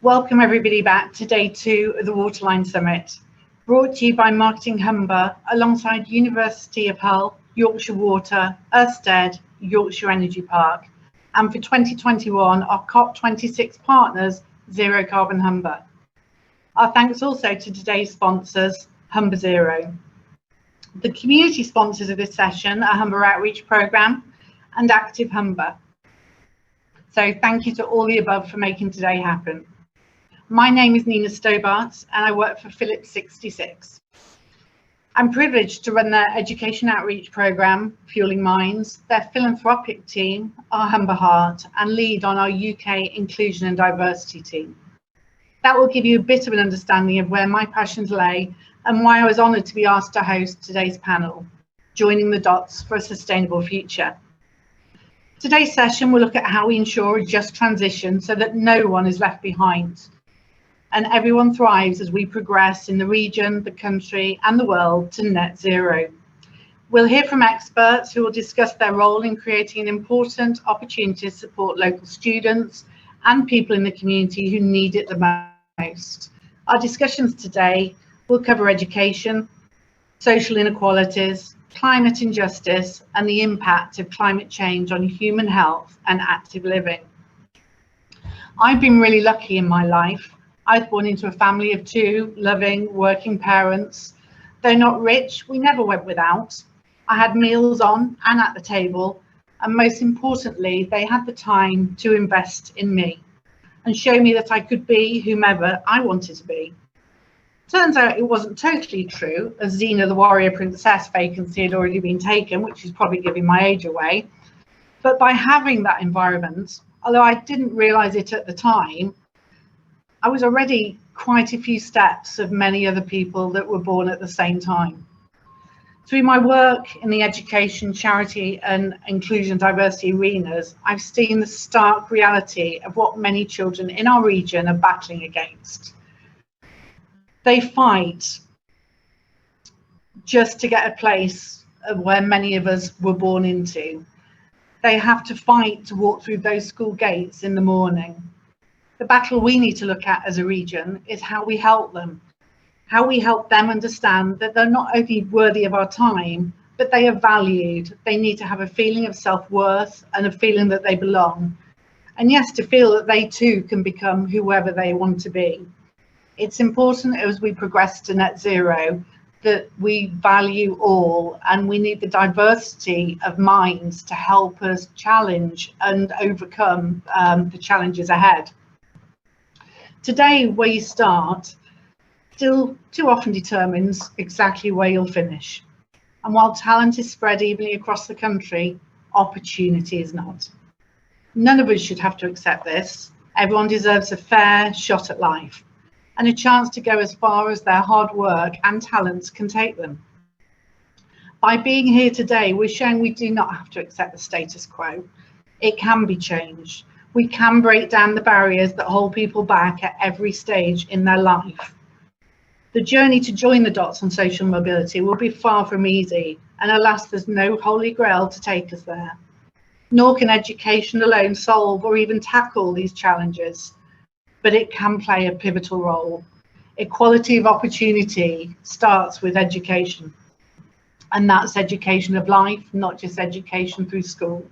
Welcome everybody back to day 2 of the Waterline Summit, brought to you by Marketing Humber alongside University of Hull, Yorkshire Water, Ørsted, Yorkshire Energy Park, and for 2021 our COP26 partners, Zero Carbon Humber. Our thanks also to today's sponsors, Humber Zero. The community sponsors of this session are Humber Outreach Programme and Active Humber. So thank you to all the above for making today happen. My name is Nina Stobart and I work for Phillips 66. I'm privileged to run their education outreach programme, Fueling Minds, their philanthropic team, our Humber Heart, and lead on our UK inclusion and diversity team. That will give you a bit of an understanding of where my passions lay and why I was honoured to be asked to host today's panel, Joining the Dots for a Sustainable Future. Today's session will look at how we ensure a just transition so that no one is left behind and everyone thrives as we progress in the region, the country and the world to net zero. We'll hear from experts who will discuss their role in creating an important opportunity to support local students and people in the community who need it the most. Our discussions today will cover education, social inequalities, climate injustice and the impact of climate change on human health and active living. I've been really lucky in my life. I was born into a family of 2 loving, working parents. Though not rich, we never went without. I had meals on and at the table, and most importantly, they had the time to invest in me and show me that I could be whomever I wanted to be. Turns out it wasn't totally true, as Xena the Warrior Princess vacancy had already been taken, which is probably giving my age away. But by having that environment, although I didn't realise it at the time, I was already quite a few steps of many other people that were born at the same time. Through my work in the education, charity and inclusion diversity arenas, I've seen the stark reality of what many children in our region are battling against. They fight just to get a place where many of us were born into. They have to fight to walk through those school gates in the morning. The battle we need to look at as a region is how we help them understand that they're not only worthy of our time, but they are valued. They need to have a feeling of self-worth and a feeling that they belong. And yes, to feel that they too can become whoever they want to be. It's important as we progress to net zero that we value all, and we need the diversity of minds to help us challenge and overcome the challenges ahead. Today, where you start still too often determines exactly where you'll finish. And while talent is spread evenly across the country, opportunity is not. None of us should have to accept this. Everyone deserves a fair shot at life and a chance to go as far as their hard work and talents can take them. By being here today, we're showing we do not have to accept the status quo. It can be changed. We can break down the barriers that hold people back at every stage in their life. The journey to join the dots on social mobility will be far from easy, and alas, there's no holy grail to take us there. Nor can education alone solve or even tackle these challenges, but it can play a pivotal role. Equality of opportunity starts with education, and that's education of life, not just education through school.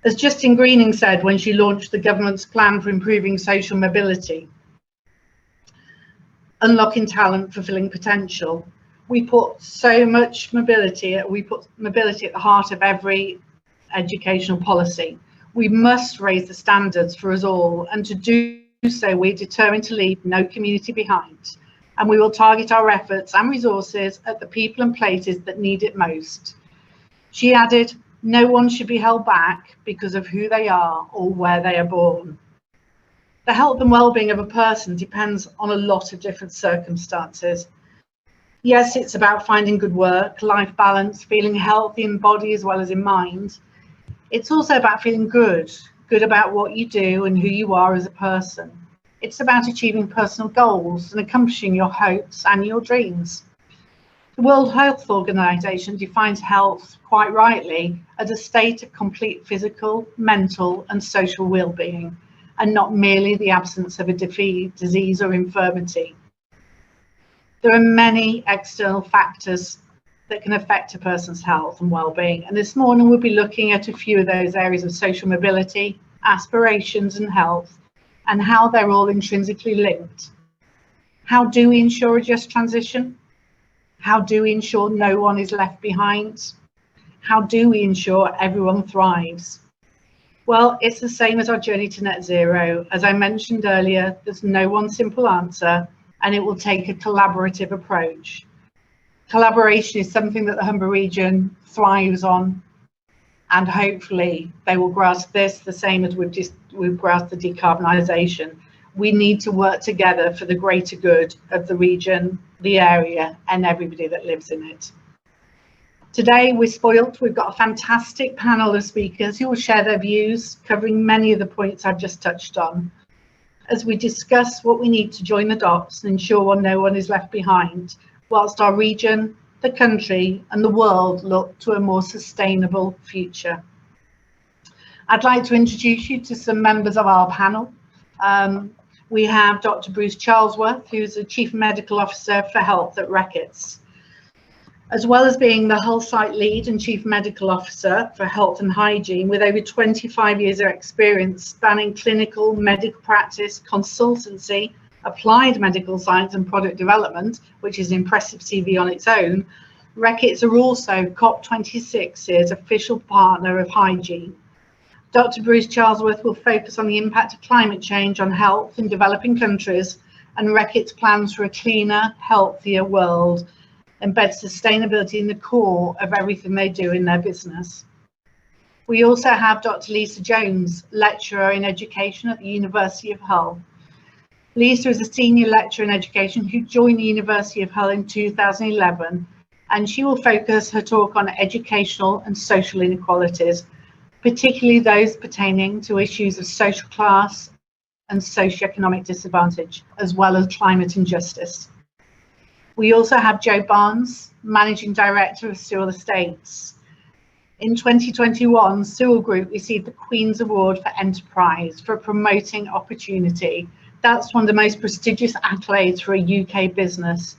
As Justine Greening said when she launched the government's plan for improving social mobility, unlocking talent, fulfilling potential, we put mobility at the heart of every educational policy. We must raise the standards for us all, and to do so we're determined to leave no community behind, and we will target our efforts and resources at the people and places that need it most. She added, no one should be held back because of who they are or where they are born. The health and well-being of a person depends on a lot of different circumstances. Yes, it's about finding good work, life balance, feeling healthy in body as well as in mind. It's also about feeling good about what you do and who you are as a person. It's about achieving personal goals and accomplishing your hopes and your dreams. The World Health Organization defines health, quite rightly, as a state of complete physical, mental and social well-being, and not merely the absence of a disease or infirmity. There are many external factors that can affect a person's health and well-being, and this morning we'll be looking at a few of those areas of social mobility, aspirations and health, and how they're all intrinsically linked. How do we ensure a just transition? How do we ensure no one is left behind? How do we ensure everyone thrives? Well, it's the same as our journey to net zero. As I mentioned earlier, there's no one simple answer, and it will take a collaborative approach. Collaboration is something that the Humber region thrives on, and hopefully they will grasp this the same as we've grasped the decarbonisation. We need to work together for the greater good of the region, the area, and everybody that lives in it. Today we're spoilt. We've got a fantastic panel of speakers who will share their views, covering many of the points I've just touched on, as we discuss what we need to join the dots and ensure no one is left behind, whilst our region, the country, and the world look to a more sustainable future. I'd like to introduce you to some members of our panel. We have Dr. Bruce Charlesworth, who's the Chief Medical Officer for Health at Reckitt's. As well as being the Hull Site Lead and Chief Medical Officer for Health and Hygiene, with over 25 years of experience spanning clinical, medical practice, consultancy, applied medical science and product development, which is an impressive CV on its own, Reckitt's are also COP26's official partner of hygiene. Dr. Bruce Charlesworth will focus on the impact of climate change on health in developing countries and Reckitt's plans for a cleaner, healthier world, embed sustainability in the core of everything they do in their business. We also have Dr. Lisa Jones, lecturer in education at the University of Hull. Lisa is a senior lecturer in education who joined the University of Hull in 2011, and she will focus her talk on educational and social inequalities, particularly those pertaining to issues of social class and socioeconomic disadvantage, as well as climate injustice. We also have Joe Barnes, Managing Director of Sewell Estates. In 2021, Sewell Group received the Queen's Award for Enterprise for promoting opportunity. That's one of the most prestigious accolades for a UK business.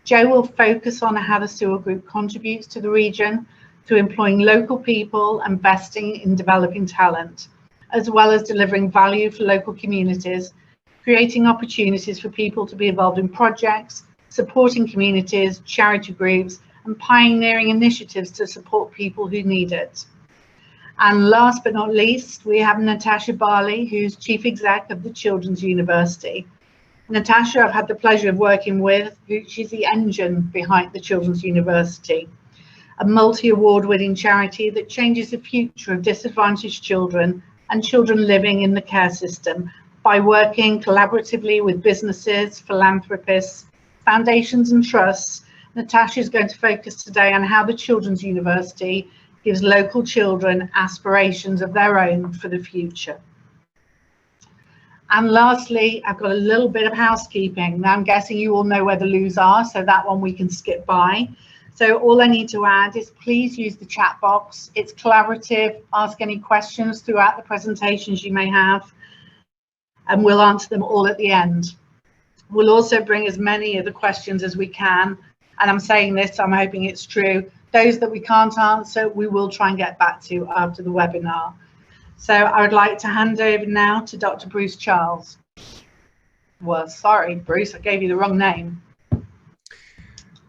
Joe will focus on how the Sewell Group contributes to the region through employing local people and investing in developing talent, as well as delivering value for local communities, creating opportunities for people to be involved in projects, supporting communities, charity groups, and pioneering initiatives to support people who need it. And last but not least, we have Natasha Bali, who's Chief Exec of the Children's University. Natasha, I've had the pleasure of working with. She's the engine behind the Children's University, a multi-award winning charity that changes the future of disadvantaged children and children living in the care system by working collaboratively with businesses, philanthropists, foundations and trusts. Natasha is going to focus today on how the Children's University gives local children aspirations of their own for the future. And lastly, I've got a little bit of housekeeping. Now I'm guessing you all know where the loos are, so that one we can skip by. So all I need to add is please use the chat box. It's collaborative. Ask any questions throughout the presentations you may have, and we'll answer them all at the end. We'll also bring as many of the questions as we can, and I'm saying this, I'm hoping it's true. Those that we can't answer, we will try and get back to after the webinar. So I would like to hand over now to Dr. Bruce Charles. Well, sorry, Bruce, I gave you the wrong name.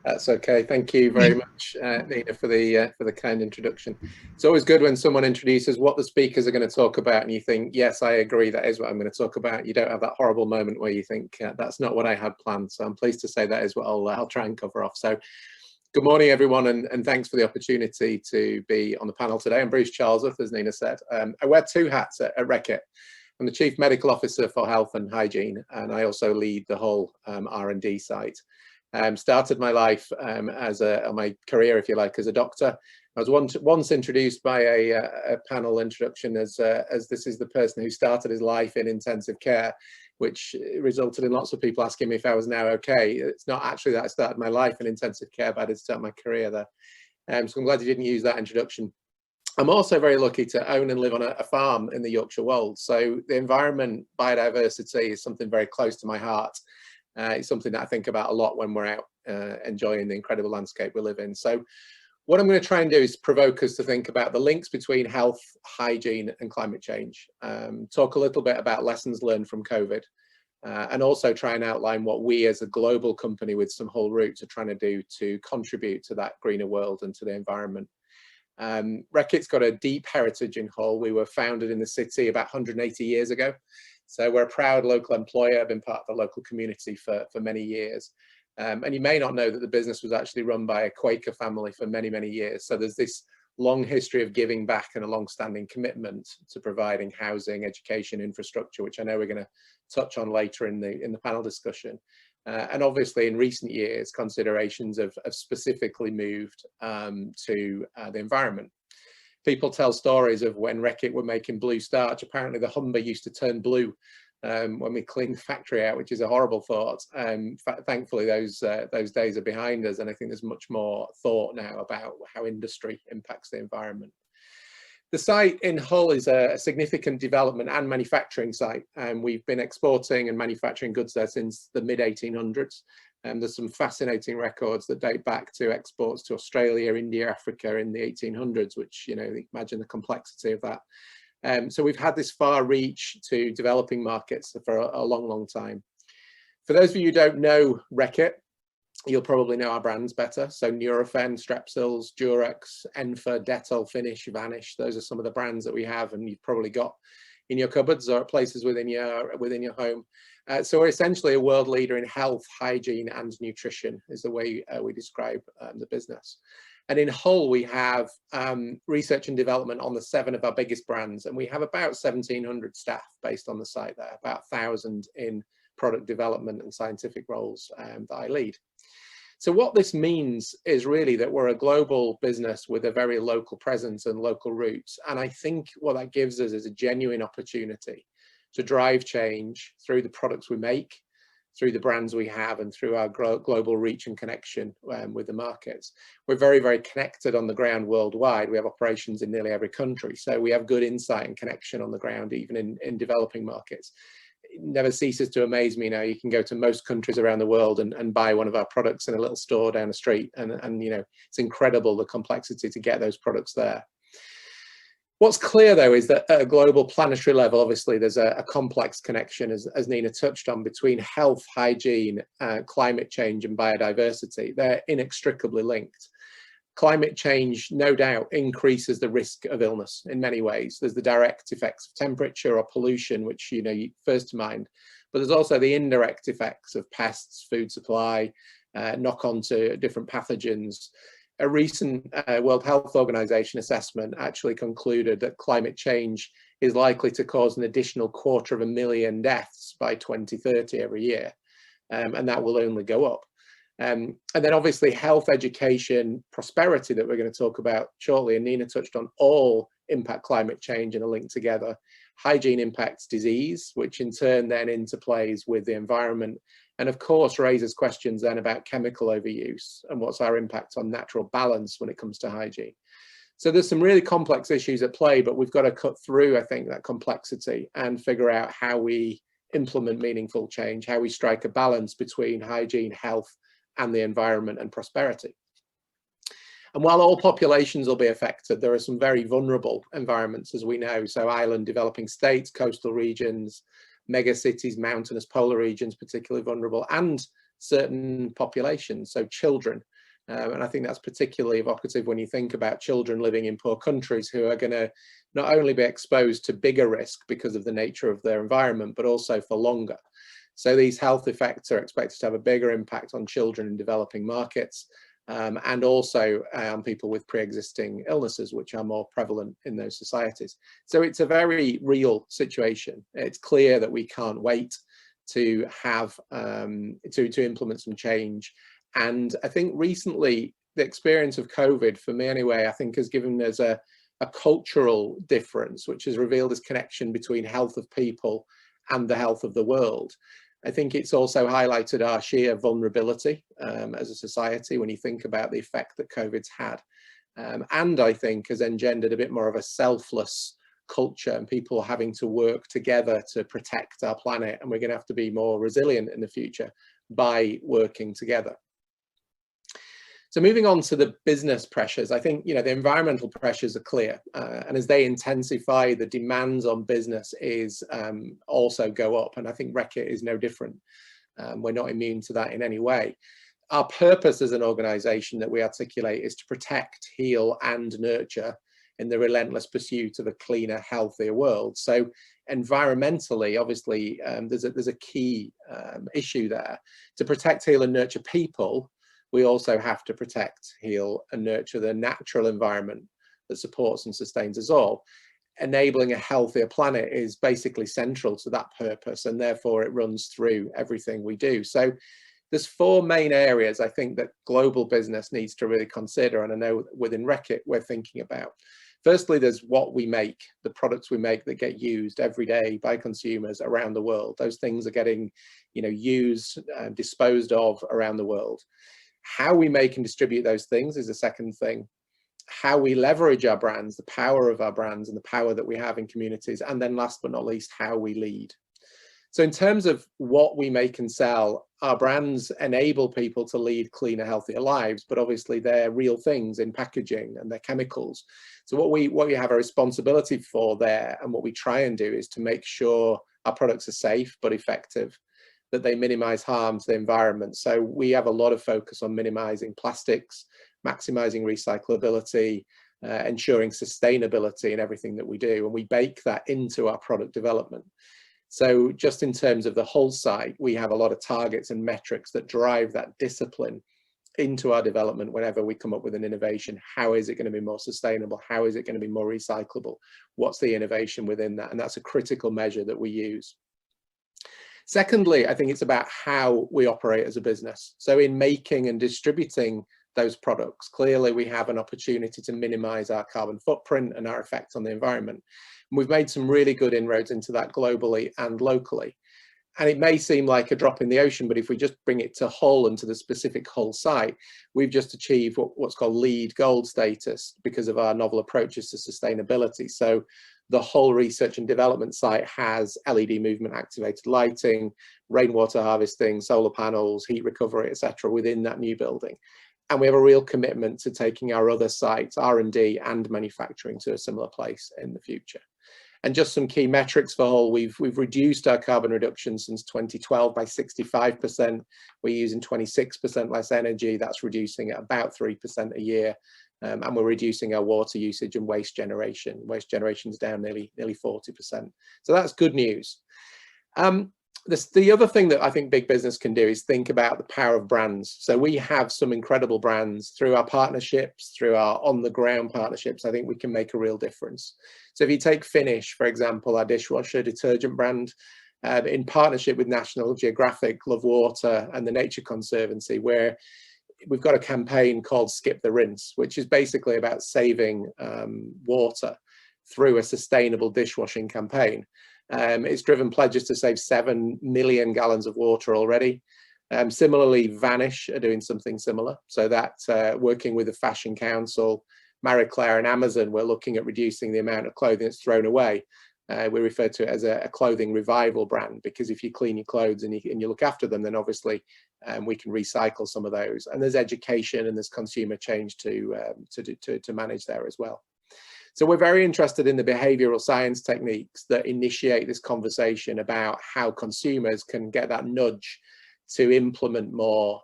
That's okay. Thank you very much, Nina, for the kind introduction. It's always good when someone introduces what the speakers are going to talk about and you think, yes, I agree, that is what I'm going to talk about. You don't have that horrible moment where you think, that's not what I had planned. So I'm pleased to say that is what I'll try and cover off. So good morning, everyone, and thanks for the opportunity to be on the panel today. I'm Bruce Charlesworth, as Nina said. I wear two hats at Reckitt. I'm the Chief Medical Officer for Health and Hygiene, and I also lead the whole R&D site. Started my life my career, if you like, as a doctor. I was once introduced by a panel introduction as this is the person who started his life in intensive care, which resulted in lots of people asking me if I was now okay. It's not actually that I started my life in intensive care, but I did start my career there. So I'm glad you didn't use that introduction. I'm also very lucky to own and live on a farm in the Yorkshire Wolds. So the environment, biodiversity is something very close to my heart. It's something that I think about a lot when we're out enjoying the incredible landscape we live in. So what I'm going to try and do is provoke us to think about the links between health, hygiene and climate change. Talk a little bit about lessons learned from COVID, and also try and outline what we as a global company with some whole roots are trying to do to contribute to that greener world and to the environment. Reckitt's got a deep heritage in Hull. We were founded in the city about 180 years ago. So we're a proud local employer, been part of the local community for many years. And you may not know that the business was actually run by a Quaker family for many, many years. So there's this long history of giving back and a long-standing commitment to providing housing, education, infrastructure, which I know we're going to touch on later in the panel discussion. And obviously in recent years, considerations have specifically moved to the environment. People tell stories of when Reckitt were making blue starch. Apparently the Humber used to turn blue when we cleaned the factory out, which is a horrible thought. Thankfully, those days are behind us, and I think there's much more thought now about how industry impacts the environment. The site in Hull is a significant development and manufacturing site, and we've been exporting and manufacturing goods there since the mid-1800s. There's some fascinating records that date back to exports to Australia, India, Africa in the 1800s, which, you know, imagine the complexity of that. So we've had this far reach to developing markets for a long, long time. For those of you who don't know Reckitt, you'll probably know our brands better. So Nurofen, Strepsils, Durex, Enfa, Dettol, Finish, Vanish. Those are some of the brands that we have and you've probably got in your cupboards or places within your home. So we're essentially a world leader in health, hygiene and nutrition is the way we describe the business. And in Hull, we have research and development on the 7 of our biggest brands, and we have about 1,700 staff based on the site there, about 1,000 in product development and scientific roles that I lead. So what this means is really that we're a global business with a very local presence and local roots. And I think what that gives us is a genuine opportunity to drive change through the products we make, through the brands we have, and through our global reach and connection with the markets. We're very, very connected on the ground worldwide. We have operations in nearly every country. So we have good insight and connection on the ground, even in developing markets. It never ceases to amaze me now. You can go to most countries around the world and buy one of our products in a little store down the street. And you know, it's incredible the complexity to get those products there. What's clear, though, is that at a global planetary level, obviously, there's a complex connection, as Nina touched on, between health, hygiene, climate change and biodiversity. They're inextricably linked. Climate change, no doubt, increases the risk of illness in many ways. There's the direct effects of temperature or pollution, which, you know, first to mind, but there's also the indirect effects of pests, food supply, knock on to different pathogens. A recent World Health Organization assessment actually concluded that climate change is likely to cause an additional 250,000 deaths by 2030 every year, and that will only go up. And then obviously health, education, prosperity that we're going to talk about shortly, and Nina touched on, all impact climate change and are linked together. Hygiene impacts disease, which in turn then interplays with the environment, and of course raises questions then about chemical overuse and what's our impact on natural balance when it comes to hygiene. So there's some really complex issues at play, but we've got to cut through, I think, that complexity and figure out how we implement meaningful change, how we strike a balance between hygiene, health, and the environment and prosperity. And while all populations will be affected, there are some very vulnerable environments, as we know. So island developing states, coastal regions, mega cities, mountainous polar regions, particularly vulnerable, and certain populations, so children. And I think that's particularly evocative when you think about children living in poor countries who are going to not only be exposed to bigger risk because of the nature of their environment, but also for longer. So these health effects are expected to have a bigger impact on children in developing markets, and also on people with pre-existing illnesses, which are more prevalent in those societies. So it's a very real situation. It's clear that we can't wait to have to implement some change. And I think recently the experience of COVID, for me anyway, I think has given us a cultural difference, which has revealed this connection between health of people and the health of the world. I think it's also highlighted our sheer vulnerability as a society when you think about the effect that COVID's had. and I think has engendered a bit more of a selfless culture and people having to work together to protect our planet, and we're going to have to be more resilient in the future by working together. So moving on to the business pressures, I think, you know, the environmental pressures are clear, and as they intensify, the demands on business is also go up, and I think Reckitt is no different. We're not immune to that in any way. Our purpose as an organisation that we articulate is to protect, heal and nurture in the relentless pursuit of a cleaner, healthier world. So environmentally, obviously, there's a key issue there. To protect, heal and nurture people, we also have to protect, heal and nurture the natural environment that supports and sustains us all. Enabling a healthier planet is basically central to that purpose, and therefore it runs through everything we do. So there's four main areas I think that global business needs to really consider, and I know within Reckitt we're thinking about. Firstly, there's what we make, the products we make that get used every day by consumers around the world. Those things are getting, you know, used and disposed of around the world. How we make and distribute those things is the second thing. How we leverage our brands, the power of our brands and the power that we have in communities. And then last but not least, how we lead. So in terms of what we make and sell, our brands enable people to lead cleaner, healthier lives, but obviously they're real things in packaging and they're chemicals. So what we have a responsibility for there, and what we try and do, is to make sure our products are safe but effective, that they minimize harm to the environment. So we have a lot of focus on minimizing plastics, maximizing recyclability, ensuring sustainability in everything that we do, and we bake that into our product development. So just in terms of the whole site, we have a lot of targets and metrics that drive that discipline into our development. Whenever we come up with an innovation, how is it going to be more sustainable? How is it going to be more recyclable? What's the innovation within that? And that's a critical measure that we use. Secondly, I think it's about how we operate as a business. So in making and distributing those products, clearly we have an opportunity to minimize our carbon footprint and our effect on the environment. And we've made some really good inroads into that globally and locally. And it may seem like a drop in the ocean, but if we just bring it to Hull and to the specific Hull site, we've just achieved what's called LEED Gold status because of our novel approaches to sustainability. So the whole research and development site has LED movement activated lighting, rainwater harvesting, solar panels, heat recovery, etc. within that new building. And we have a real commitment to taking our other sites, R&D and manufacturing, to a similar place in the future. And just some key metrics for Hull: we've reduced our carbon reduction since 2012 by 65%. We're using 26% less energy. That's reducing at about 3% a year. And we're reducing our water usage and waste generation. Waste generation is down nearly 40%. So that's good news. The other thing that I think big business can do is think about the power of brands. So we have some incredible brands through our partnerships, through our on-the-ground partnerships. I think we can make a real difference. So if you take Finish, for example, our dishwasher detergent brand, in partnership with National Geographic, Love Water and the Nature Conservancy, where we've got a campaign called Skip the Rinse, which is basically about saving water through a sustainable dishwashing campaign. It's driven pledges to save 7 million gallons of water already. Similarly, Vanish are doing something similar. So that working with the Fashion Council, Marie Claire and Amazon, we're looking at reducing the amount of clothing that's thrown away. We refer to it as a clothing revival brand, because if you clean your clothes and you look after them, then obviously we can recycle some of those. And there's education and there's consumer change to manage there as well. So we're very interested in the behavioral science techniques that initiate this conversation about how consumers can get that nudge to implement more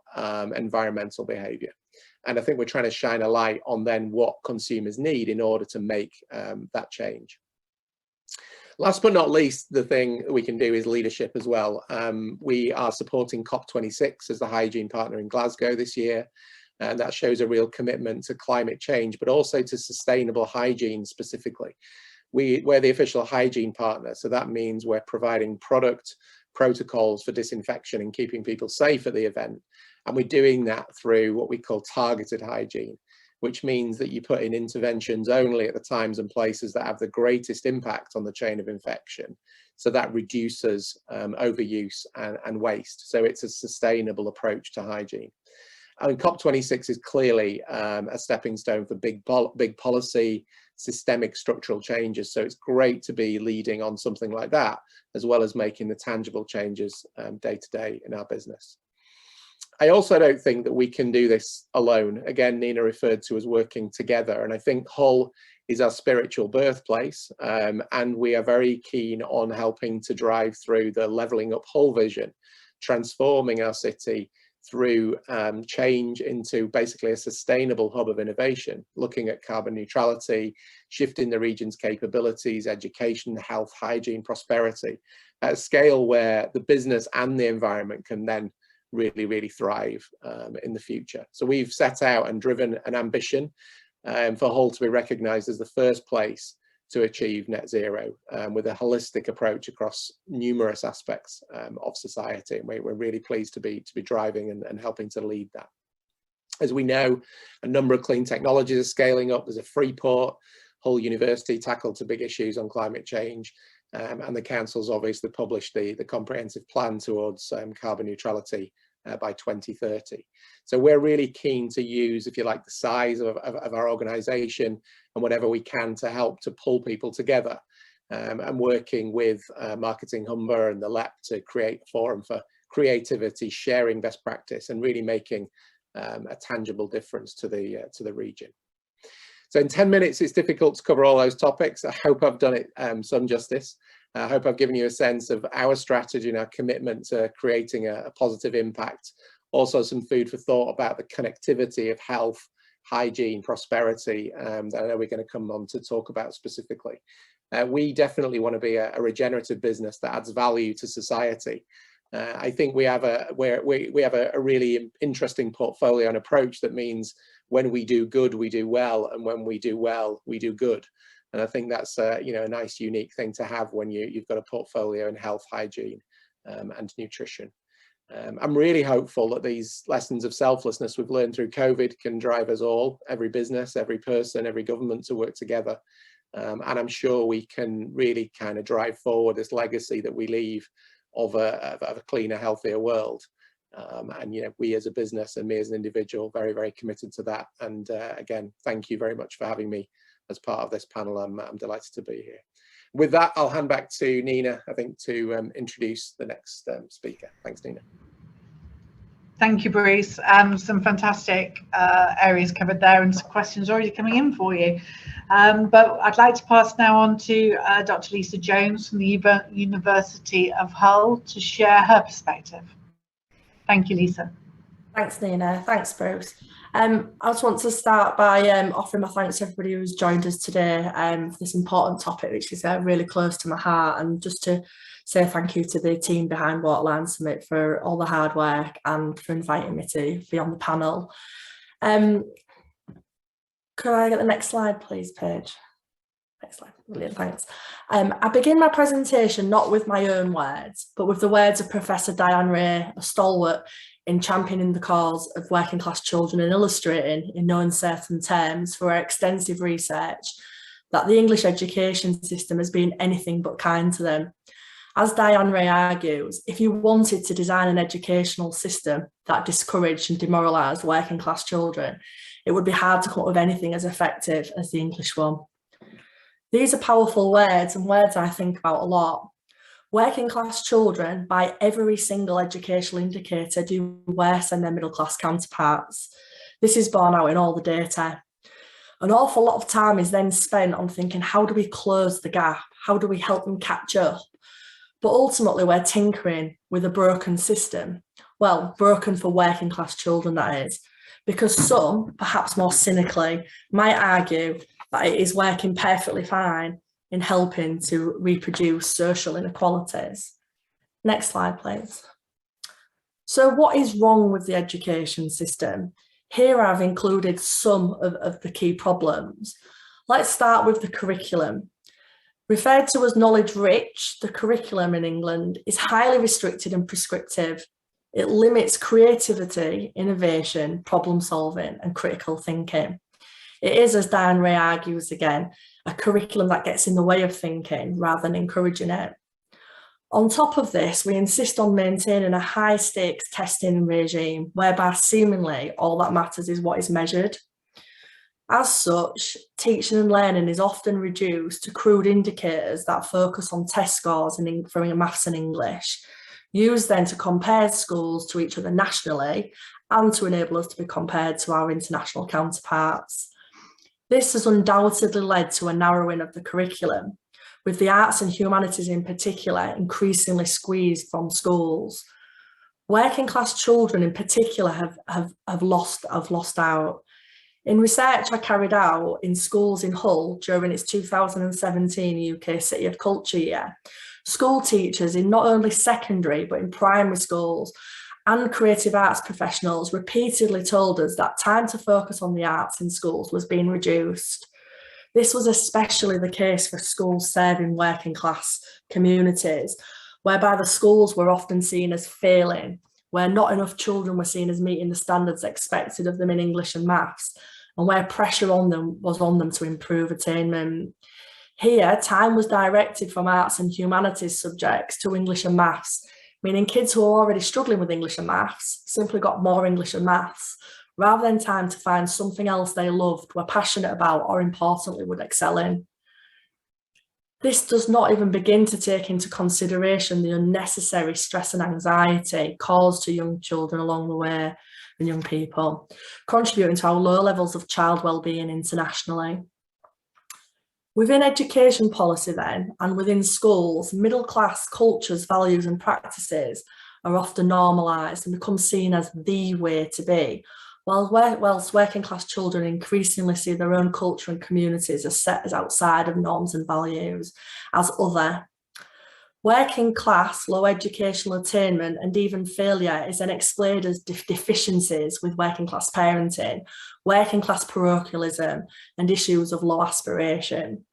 environmental behavior. And I think we're trying to shine a light on then what consumers need in order to make that change. Last but not least, the thing we can do is leadership as well. We are supporting COP26 as the hygiene partner in Glasgow this year. And that shows a real commitment to climate change, but also to sustainable hygiene specifically. We're the official hygiene partner, so that means we're providing product protocols for disinfection and keeping people safe at the event. And we're doing that through what we call targeted hygiene, which means that you put in interventions only at the times and places that have the greatest impact on the chain of infection. So that reduces overuse and waste. So it's a sustainable approach to hygiene. I mean, COP26 is clearly a stepping stone for big policy, systemic structural changes. So it's great to be leading on something like that, as well as making the tangible changes day to day in our business. I also don't think that we can do this alone. Again, Nina referred to us working together, and I think Hull is our spiritual birthplace, and we are very keen on helping to drive through the levelling up Hull vision, transforming our city through change into basically a sustainable hub of innovation, looking at carbon neutrality, shifting the region's capabilities, education, health, hygiene, prosperity, at a scale where the business and the environment can then really thrive in the future. So we've set out and driven an ambition for Hull to be recognised as the first place to achieve net zero, with a holistic approach across numerous aspects of society. And we're really pleased to be driving and helping to lead that. As we know, a number of clean technologies are scaling up. There's a Freeport, Hull University tackled some big issues on climate change, and the council's obviously published the comprehensive plan towards carbon neutrality by 2030. So we're really keen to use, if you like, the size of our organisation and whatever we can to help to pull people together, and working with Marketing Humber and the LEP to create a forum for creativity, sharing best practice, and really making a tangible difference to the region. So in 10 minutes, it's difficult to cover all those topics. I hope I've done it some justice. I hope I've given you a sense of our strategy and our commitment to creating a positive impact. Also some food for thought about the connectivity of health, hygiene, prosperity, that I know we're going to come on to talk about specifically. We definitely want to be a regenerative business that adds value to society. I think we have a really interesting portfolio and approach that means when we do good, we do well, and when we do well, we do good. And I think that's a nice, unique thing to have when you've got a portfolio in health, hygiene, and nutrition. I'm really hopeful that these lessons of selflessness we've learned through COVID can drive us all, every business, every person, every government, to work together. And I'm sure we can really kind of drive forward this legacy that we leave of a cleaner, healthier world. And we as a business and me as an individual, very committed to that. And again, thank you very much for having me as part of this panel. I'm delighted to be here. With that, I'll hand back to Nina, I think, to introduce the next speaker. Thanks, Nina. Thank you, Bruce. Some fantastic areas covered there, and some questions already coming in for you. But I'd like to pass now on to Dr. Lisa Jones from the University of Hull to share her perspective. Thank you, Lisa. Thanks, Nina. Thanks, Bruce. I just want to start by offering my thanks to everybody who's joined us today for this important topic, which is really close to my heart, and just to say thank you to the team behind Waterline Summit for all the hard work and for inviting me to be on the panel. Could I get the next slide, please, Paige? Next slide. Brilliant, thanks. I begin my presentation not with my own words, but with the words of Professor Diane Ray, a stalwart in championing the cause of working class children and illustrating, in no uncertain terms, for her extensive research, that the English education system has been anything but kind to them. As Diane Ray argues, if you wanted to design an educational system that discouraged and demoralised working class children, it would be hard to come up with anything as effective as the English one. These are powerful words, and words I think about a lot. Working class children, by every single educational indicator, do worse than their middle class counterparts. This is borne out in all the data. An awful lot of time is then spent on thinking, how do we close the gap? How do we help them catch up? But ultimately, we're tinkering with a broken system. Well, broken for working class children, that is, because some, perhaps more cynically, might argue that it is working perfectly fine in helping to reproduce social inequalities. Next slide, please. So what is wrong with the education system? Here I've included some of the key problems. Let's start with the curriculum. Referred to as knowledge rich, the curriculum in England is highly restricted and prescriptive. It limits creativity, innovation, problem solving, and critical thinking. It is, as Diane Ray argues again, a curriculum that gets in the way of thinking rather than encouraging it. On top of this, we insist on maintaining a high stakes testing regime whereby seemingly all that matters is what is measured. As such, teaching and learning is often reduced to crude indicators that focus on test scores for maths and English, used then to compare schools to each other nationally and to enable us to be compared to our international counterparts. This has undoubtedly led to a narrowing of the curriculum, with the arts and humanities in particular increasingly squeezed from schools. Working class children in particular have lost out. In research I carried out in schools in Hull during its 2017 UK City of Culture year, school teachers in not only secondary but in primary schools and creative arts professionals repeatedly told us that time to focus on the arts in schools was being reduced. This was especially the case for schools serving working class communities, whereby the schools were often seen as failing, where not enough children were seen as meeting the standards expected of them in English and maths, and where pressure was on them to improve attainment. Here, time was directed from arts and humanities subjects to English and maths, meaning kids who were already struggling with English and maths simply got more English and maths, rather than time to find something else they loved, were passionate about, or importantly would excel in. This does not even begin to take into consideration the unnecessary stress and anxiety caused to young children along the way and young people, contributing to our low levels of child wellbeing internationally. Within education policy then, and within schools, middle class cultures, values and practices are often normalised and become seen as the way to be, whilst working class children increasingly see their own culture and communities as set as outside of norms and values, as other. Working class, low educational attainment and even failure is then explained as deficiencies with working class parenting, working class parochialism and issues of low aspiration.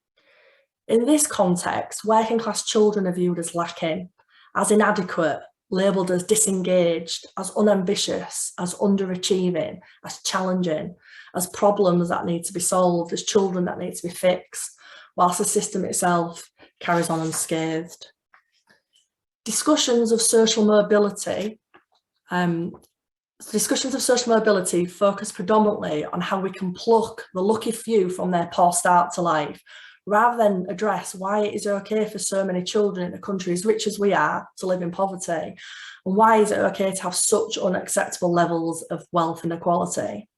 In this context, working class children are viewed as lacking, as inadequate, labelled as disengaged, as unambitious, as underachieving, as challenging, as problems that need to be solved, as children that need to be fixed, whilst the system itself carries on unscathed. Discussions of social mobility focus predominantly on how we can pluck the lucky few from their poor start to life, rather than address why it is okay for so many children in a country as rich as we are to live in poverty, and why is it okay to have such unacceptable levels of wealth inequality.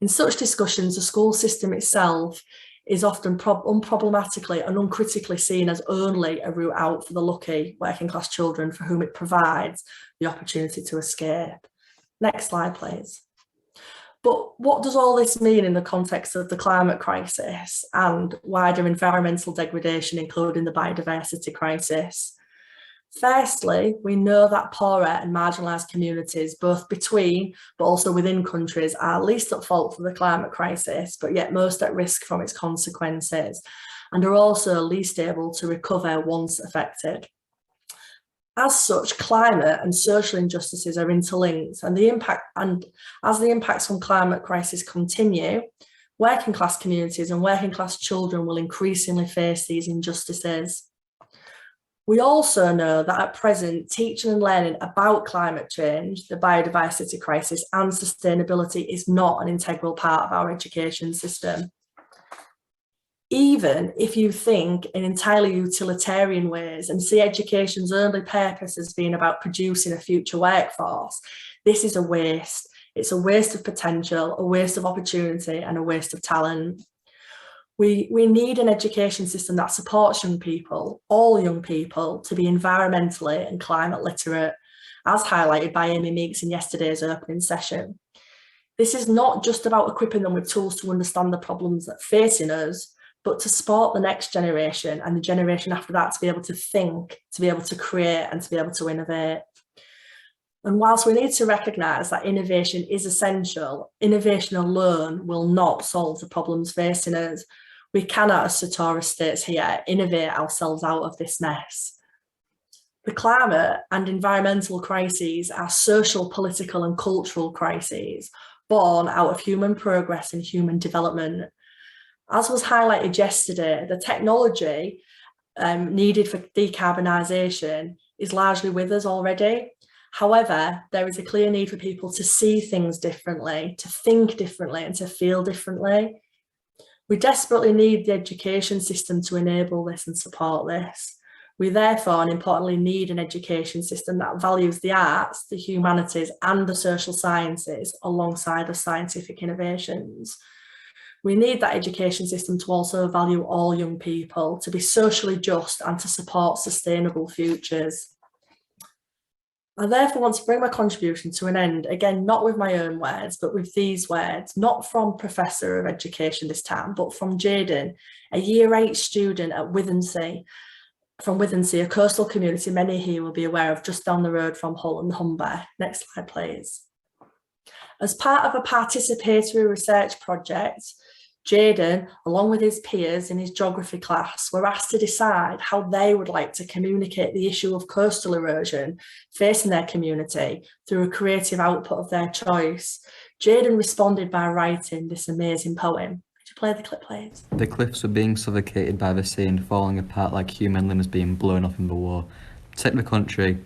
In such discussions, the school system itself is often unproblematically and uncritically seen as only a route out for the lucky working class children for whom it provides the opportunity to escape. Next slide, please. But what does all this mean in the context of the climate crisis and wider environmental degradation, including the biodiversity crisis? Firstly, we know that poorer and marginalised communities, both between but also within countries, are least at fault for the climate crisis, but yet most at risk from its consequences, and are also least able to recover once affected. As such, climate and social injustices are interlinked, and as the impacts from climate crisis continue, working class communities and working class children will increasingly face these injustices. We also know that at present, teaching and learning about climate change, the biodiversity crisis and sustainability is not an integral part of our education system. Even if you think in entirely utilitarian ways and see education's only purpose as being about producing a future workforce, this is a waste. It's a waste of potential, a waste of opportunity and a waste of talent. We need an education system that supports young people, all young people, to be environmentally and climate literate, as highlighted by Amy Meeks in yesterday's opening session. This is not just about equipping them with tools to understand the problems that are facing us, but to support the next generation and the generation after that to be able to think, to be able to create and to be able to innovate. And whilst we need to recognise that innovation is essential, innovation alone will not solve the problems facing us. We cannot, as Satora states here, innovate ourselves out of this mess. The climate and environmental crises are social, political and cultural crises born out of human progress and human development. As was highlighted yesterday, the technology needed for decarbonisation is largely with us already. However, there is a clear need for people to see things differently, to think differently, and to feel differently. We desperately need the education system to enable this and support this. We therefore, and importantly, need an education system that values the arts, the humanities, and the social sciences alongside of scientific innovations. We need that education system to also value all young people, to be socially just, and to support sustainable futures. I therefore want to bring my contribution to an end, again, not with my own words, but with these words, not from Professor of Education this time, but from Jaden, a Year 8 student at Withensea, from Withensea, a coastal community many here will be aware of, just down the road from Hull and Humber. Next slide, please. As part of a participatory research project, Jaden, along with his peers in his geography class, were asked to decide how they would like to communicate the issue of coastal erosion facing their community through a creative output of their choice. Jaden responded by writing this amazing poem. Could you play the clip, please? The cliffs were being suffocated by the sea and falling apart like human limbs being blown off in the war. Protect the country,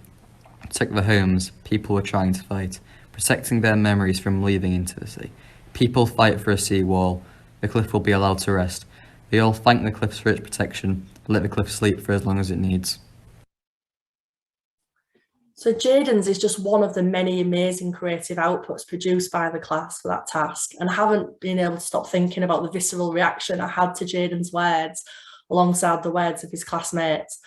protect the homes people were trying to fight, protecting their memories from leaving into the sea. People fight for a sea wall. The cliff will be allowed to rest. They all thank the cliffs for its protection. Let the cliff sleep for as long as it needs. So Jaden's is just one of the many amazing creative outputs produced by the class for that task, and I haven't been able to stop thinking about the visceral reaction I had to Jaden's words alongside the words of his classmates.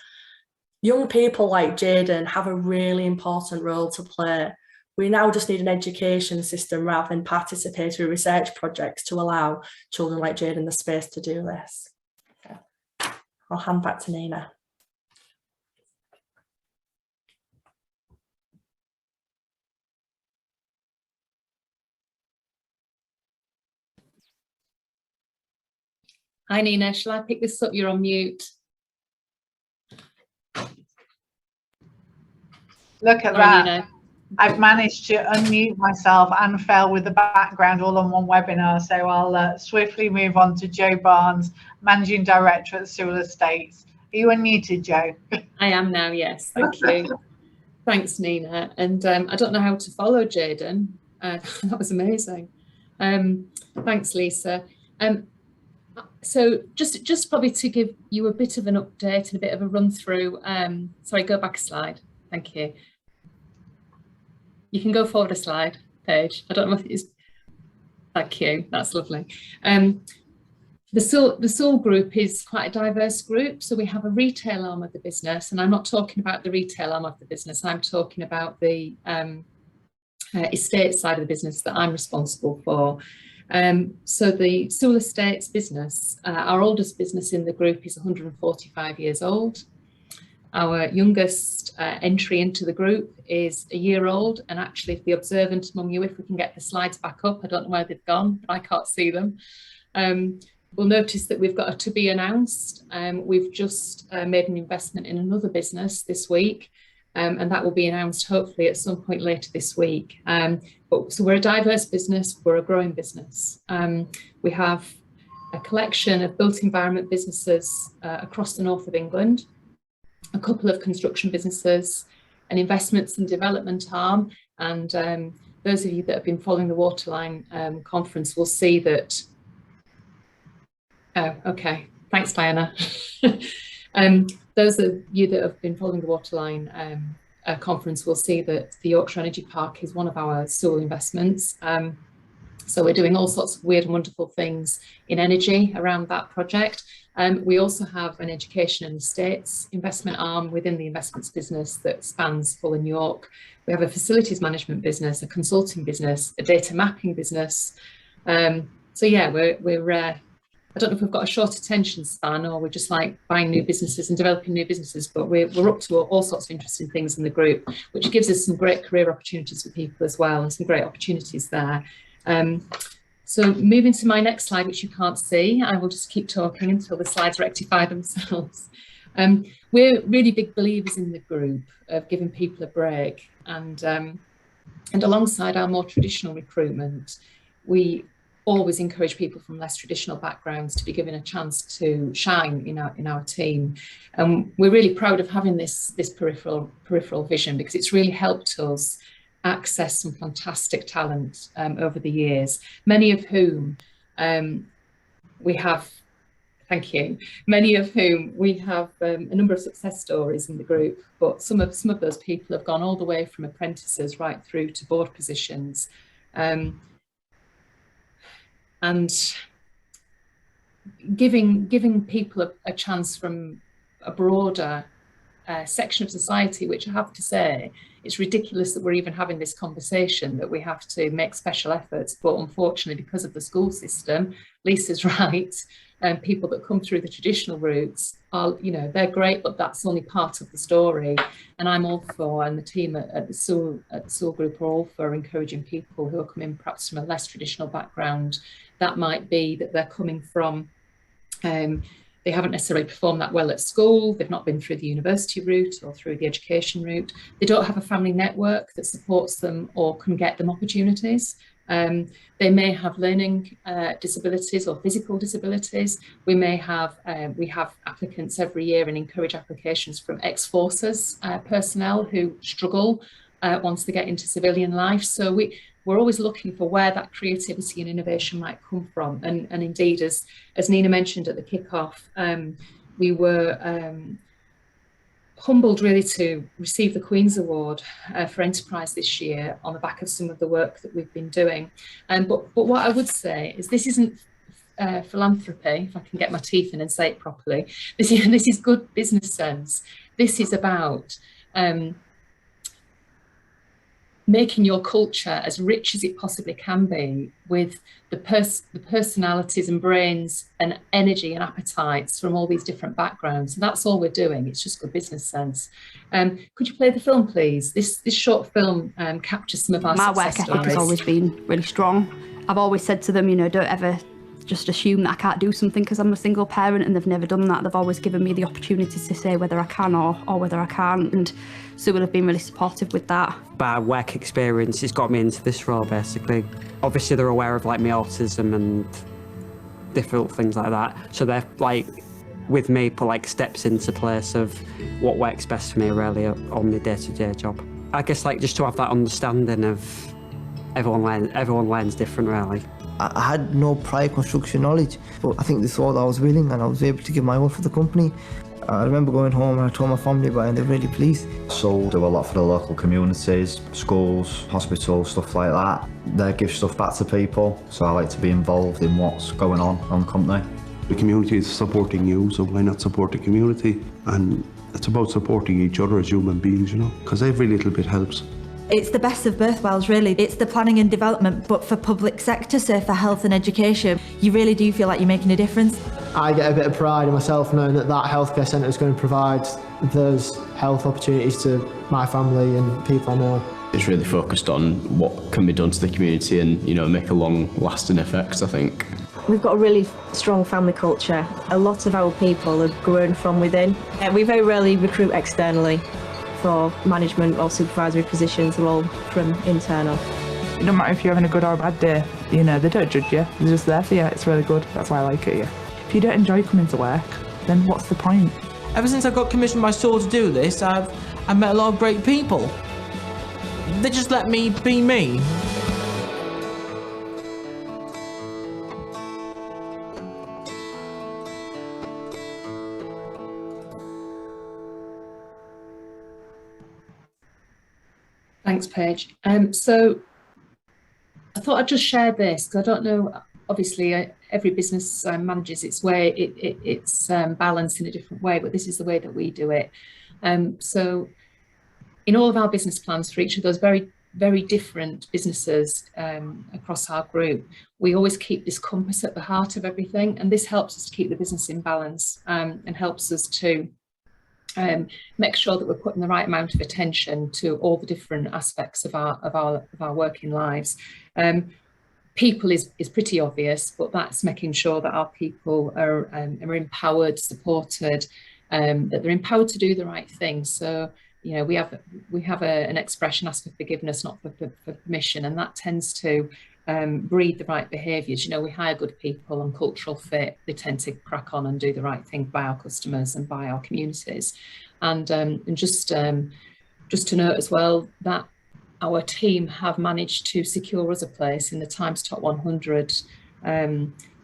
Young people like Jaden have a really important role to play. We now just need an education system rather than participatory research projects to allow children like Jaden the space to do this. Okay. I'll hand back to Nina. Hi Nina, shall I pick this up? You're on mute. Look at that. Nina. I've managed to unmute myself and fell with the background all on one webinar, so I'll swiftly move on to Joe Barnes, Managing Director at Sewell Estates. Are you unmuted, Joe? I am now, yes, thank you. Thanks, Nina. And I don't know how to follow Jaden. That was amazing. Thanks, Lisa. So just probably to give you a bit of an update and a bit of a run through. Sorry, go back a slide. Thank you. You can go forward a slide, Paige. I don't know if it is. Thank you. That's lovely. The Sewell Group is quite a diverse group. So we have a retail arm of the business, and I'm not talking about the retail arm of the business. I'm talking about the estate side of the business that I'm responsible for. So the Sewell Estates business, our oldest business in the group is 145 years old. Our youngest entry into the group is a year old, and actually, if the observant among you, if we can get the slides back up, I don't know where they've gone, but I can't see them. We'll notice that we've got a to be announced. We've just made an investment in another business this week, and that will be announced hopefully at some point later this week. So we're a diverse business, we're a growing business. We have a collection of built environment businesses across the north of England, a couple of construction businesses, an investments and development arm, and those of you that have been following the Waterline conference will see that. Oh, okay, thanks, Diana. Those of you that have been following the Waterline conference will see that the Yorkshire Energy Park is one of our Sewell investments. So we're doing all sorts of weird and wonderful things in energy around that project. We also have an education and estates investment arm within the investments business that spans Hull and York. We have a facilities management business, a consulting business, a data mapping business. So yeah, we're I don't know if we've got a short attention span or we're just like buying new businesses and developing new businesses, but we're up to all sorts of interesting things in the group, which gives us some great career opportunities for people as well, and some great opportunities there. So moving to my next slide, which you can't see, I will just keep talking until the slides rectify themselves. We're really big believers in the group of giving people a break, and alongside our more traditional recruitment, we always encourage people from less traditional backgrounds to be given a chance to shine in our team. And we're really proud of having this peripheral vision, because it's really helped us access some fantastic talent over the years, many of whom we have. Thank you. Many of whom we have a number of success stories in the group, but some of those people have gone all the way from apprentices right through to board positions. And giving people a chance from a broader section of society, which I have to say, it's ridiculous that we're even having this conversation, that we have to make special efforts. But unfortunately, because of the school system, Lisa's right, and people that come through the traditional routes are, they're great, but that's only part of the story. And I'm all for, and the team at the Sewell Group are all for encouraging people who are coming perhaps from a less traditional background. That might be that they're coming from, they haven't necessarily performed that well at school, they've not been through the university route or through the education route, they don't have a family network that supports them or can get them opportunities. They may have learning disabilities or physical disabilities. We have applicants every year and encourage applications from ex-forces personnel who struggle once they get into civilian life. So we're always looking for where that creativity and innovation might come from. And indeed, as Nina mentioned at the kick-off, we were humbled really to receive the Queen's Award for Enterprise this year on the back of some of the work that we've been doing. But what I would say is this isn't philanthropy, if I can get my teeth in and say it properly. This is good business sense. This is about making your culture as rich as it possibly can be with the personalities and brains and energy and appetites from all these different backgrounds. So that's all we're doing. It's just good business sense. Could you play the film, please? This short film captures some of our success stories. My work ethic has always been really strong. I've always said to them, don't ever just assume that I can't do something because I'm a single parent, and they've never done that. They've always given me the opportunities to say whether I can or whether I can't, and Sewell have been really supportive with that. My work experience has got me into this role, basically. Obviously they're aware of my autism and different things like that, so they're with me put steps into place of what works best for me really on the day-to-day job. I guess just to have that understanding of everyone learns different really. I had no prior construction knowledge, but I think this was I was willing, and I was able to give my all for the company. I remember going home and I told my family about it, and they're really pleased. So do a lot for the local communities, schools, hospitals, stuff like that. They give stuff back to people, so I like to be involved in what's going on the company. The community is supporting you, so why not support the community? And it's about supporting each other as human beings, because every little bit helps. It's the best of both worlds, really. It's the planning and development, but for public sector, so for health and education, you really do feel like you're making a difference. I get a bit of pride in myself knowing that healthcare centre is going to provide those health opportunities to my family and people I know. It's really focused on what can be done to the community and, make a long-lasting effect, I think. We've got a really strong family culture. A lot of our people have grown from within. We very rarely recruit externally for management or supervisory positions. They're all from internal. It doesn't matter if you're having a good or a bad day, they don't judge you, they're just there for you. It's really good, that's why I like it here. If you don't enjoy coming to work, then what's the point? Ever since I got commissioned by Sewell to do this, I've met a lot of great people. They just let me be me. Thanks, Paige. So I thought I'd just share this, because I don't know, obviously every business manages its way, it's balanced in a different way, but this is the way that we do it. So in all of our business plans for each of those very, very different businesses across our group, we always keep this compass at the heart of everything, and this helps us to keep the business in balance and helps us to make sure that we're putting the right amount of attention to all the different aspects of our working lives. People is pretty obvious, but that's making sure that our people are empowered, supported, that they're empowered to do the right thing. So we have an expression, ask for forgiveness, not for permission, and that tends to breed the right behaviours. You know, we hire good people on cultural fit. They tend to crack on and do the right thing by our customers and by our communities. And just to note as well that our team have managed to secure us a place in the Times Top 100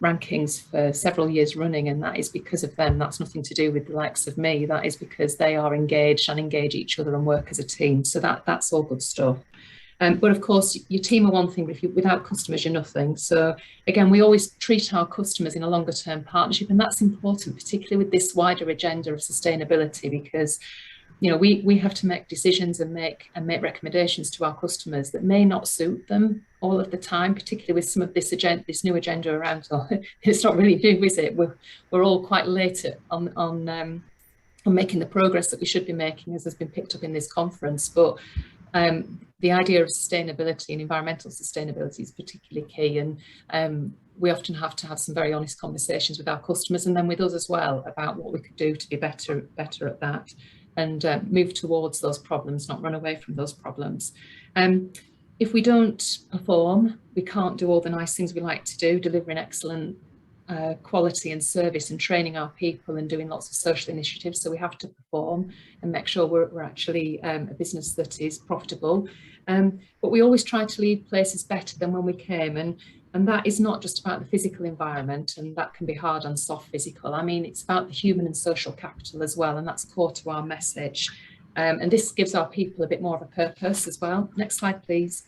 rankings for several years running, and that is because of them. That's nothing to do with the likes of me. That is because they are engaged and engage each other and work as a team. So that's all good stuff. But of course, your team are one thing, but without customers, you're nothing. So again, we always treat our customers in a longer term partnership, and that's important, particularly with this wider agenda of sustainability, because you know, we have to make decisions and make recommendations to our customers that may not suit them all of the time, particularly with some of this new agenda around. It's not really new, is it? We're all quite late on making the progress that we should be making, as has been picked up in this conference. But the idea of sustainability and environmental sustainability is particularly key, and we often have to have some very honest conversations with our customers and then with us as well about what we could do to be better at that, and move towards those problems, not run away from those problems. If we don't perform, we can't do all the nice things we like to do, delivering excellent quality and service and training our people and doing lots of social initiatives. So we have to perform and make sure we're actually a business that is profitable. But we always try to leave places better than when we came. And that is not just about the physical environment, and that can be hard and soft physical. I mean, it's about the human and social capital as well, and that's core to our message. And this gives our people a bit more of a purpose as well. Next slide, please.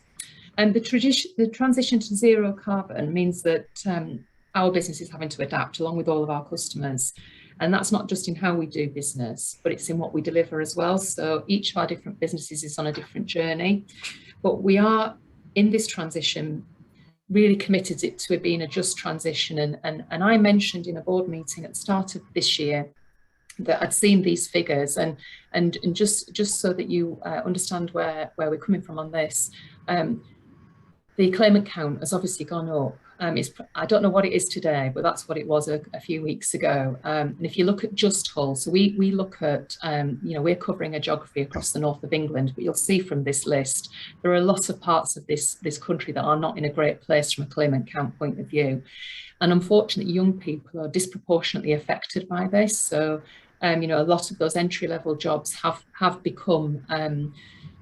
And the transition to zero carbon means that our business is having to adapt along with all of our customers. And that's not just in how we do business, but it's in what we deliver as well. So each of our different businesses is on a different journey, but we are in this transition really committed to it being a just transition. And I mentioned in a board meeting at the start of this year that I'd seen these figures, and just so that you understand where we're coming from on this, the claimant count has obviously gone up. I don't know what it is today, but that's what it was a few weeks ago. And if you look at just Hull, so we look at, you know, we're covering a geography across the north of England, but you'll see from this list, there are lots of parts of this country that are not in a great place from a claimant count point of view. And unfortunately, young people are disproportionately affected by this. So, you know, a lot of those entry-level jobs have become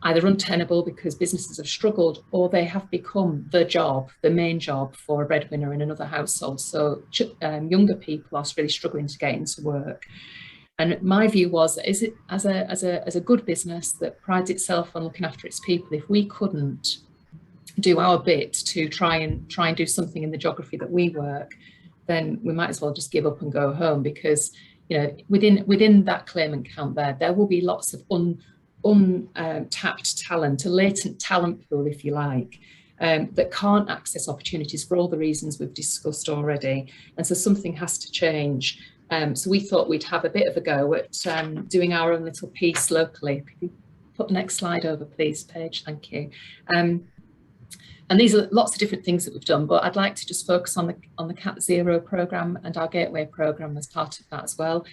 either untenable because businesses have struggled, or they have become the main job for a breadwinner in another household. So younger people are really struggling to get into work. And my view was, is it as a good business that prides itself on looking after its people, if we couldn't do our bit to try and do something in the geography that we work, then we might as well just give up and go home, because you know, within that claimant count there will be lots of untapped talent, a latent talent pool, if you like, that can't access opportunities for all the reasons we've discussed already. And so something has to change. So we thought we'd have a bit of a go at doing our own little piece locally. Could you put the next slide over, please, Paige? Thank you. And these are lots of different things that we've done, but I'd like to just focus on the CAT Zero programme and our Gateway programme as part of that as well.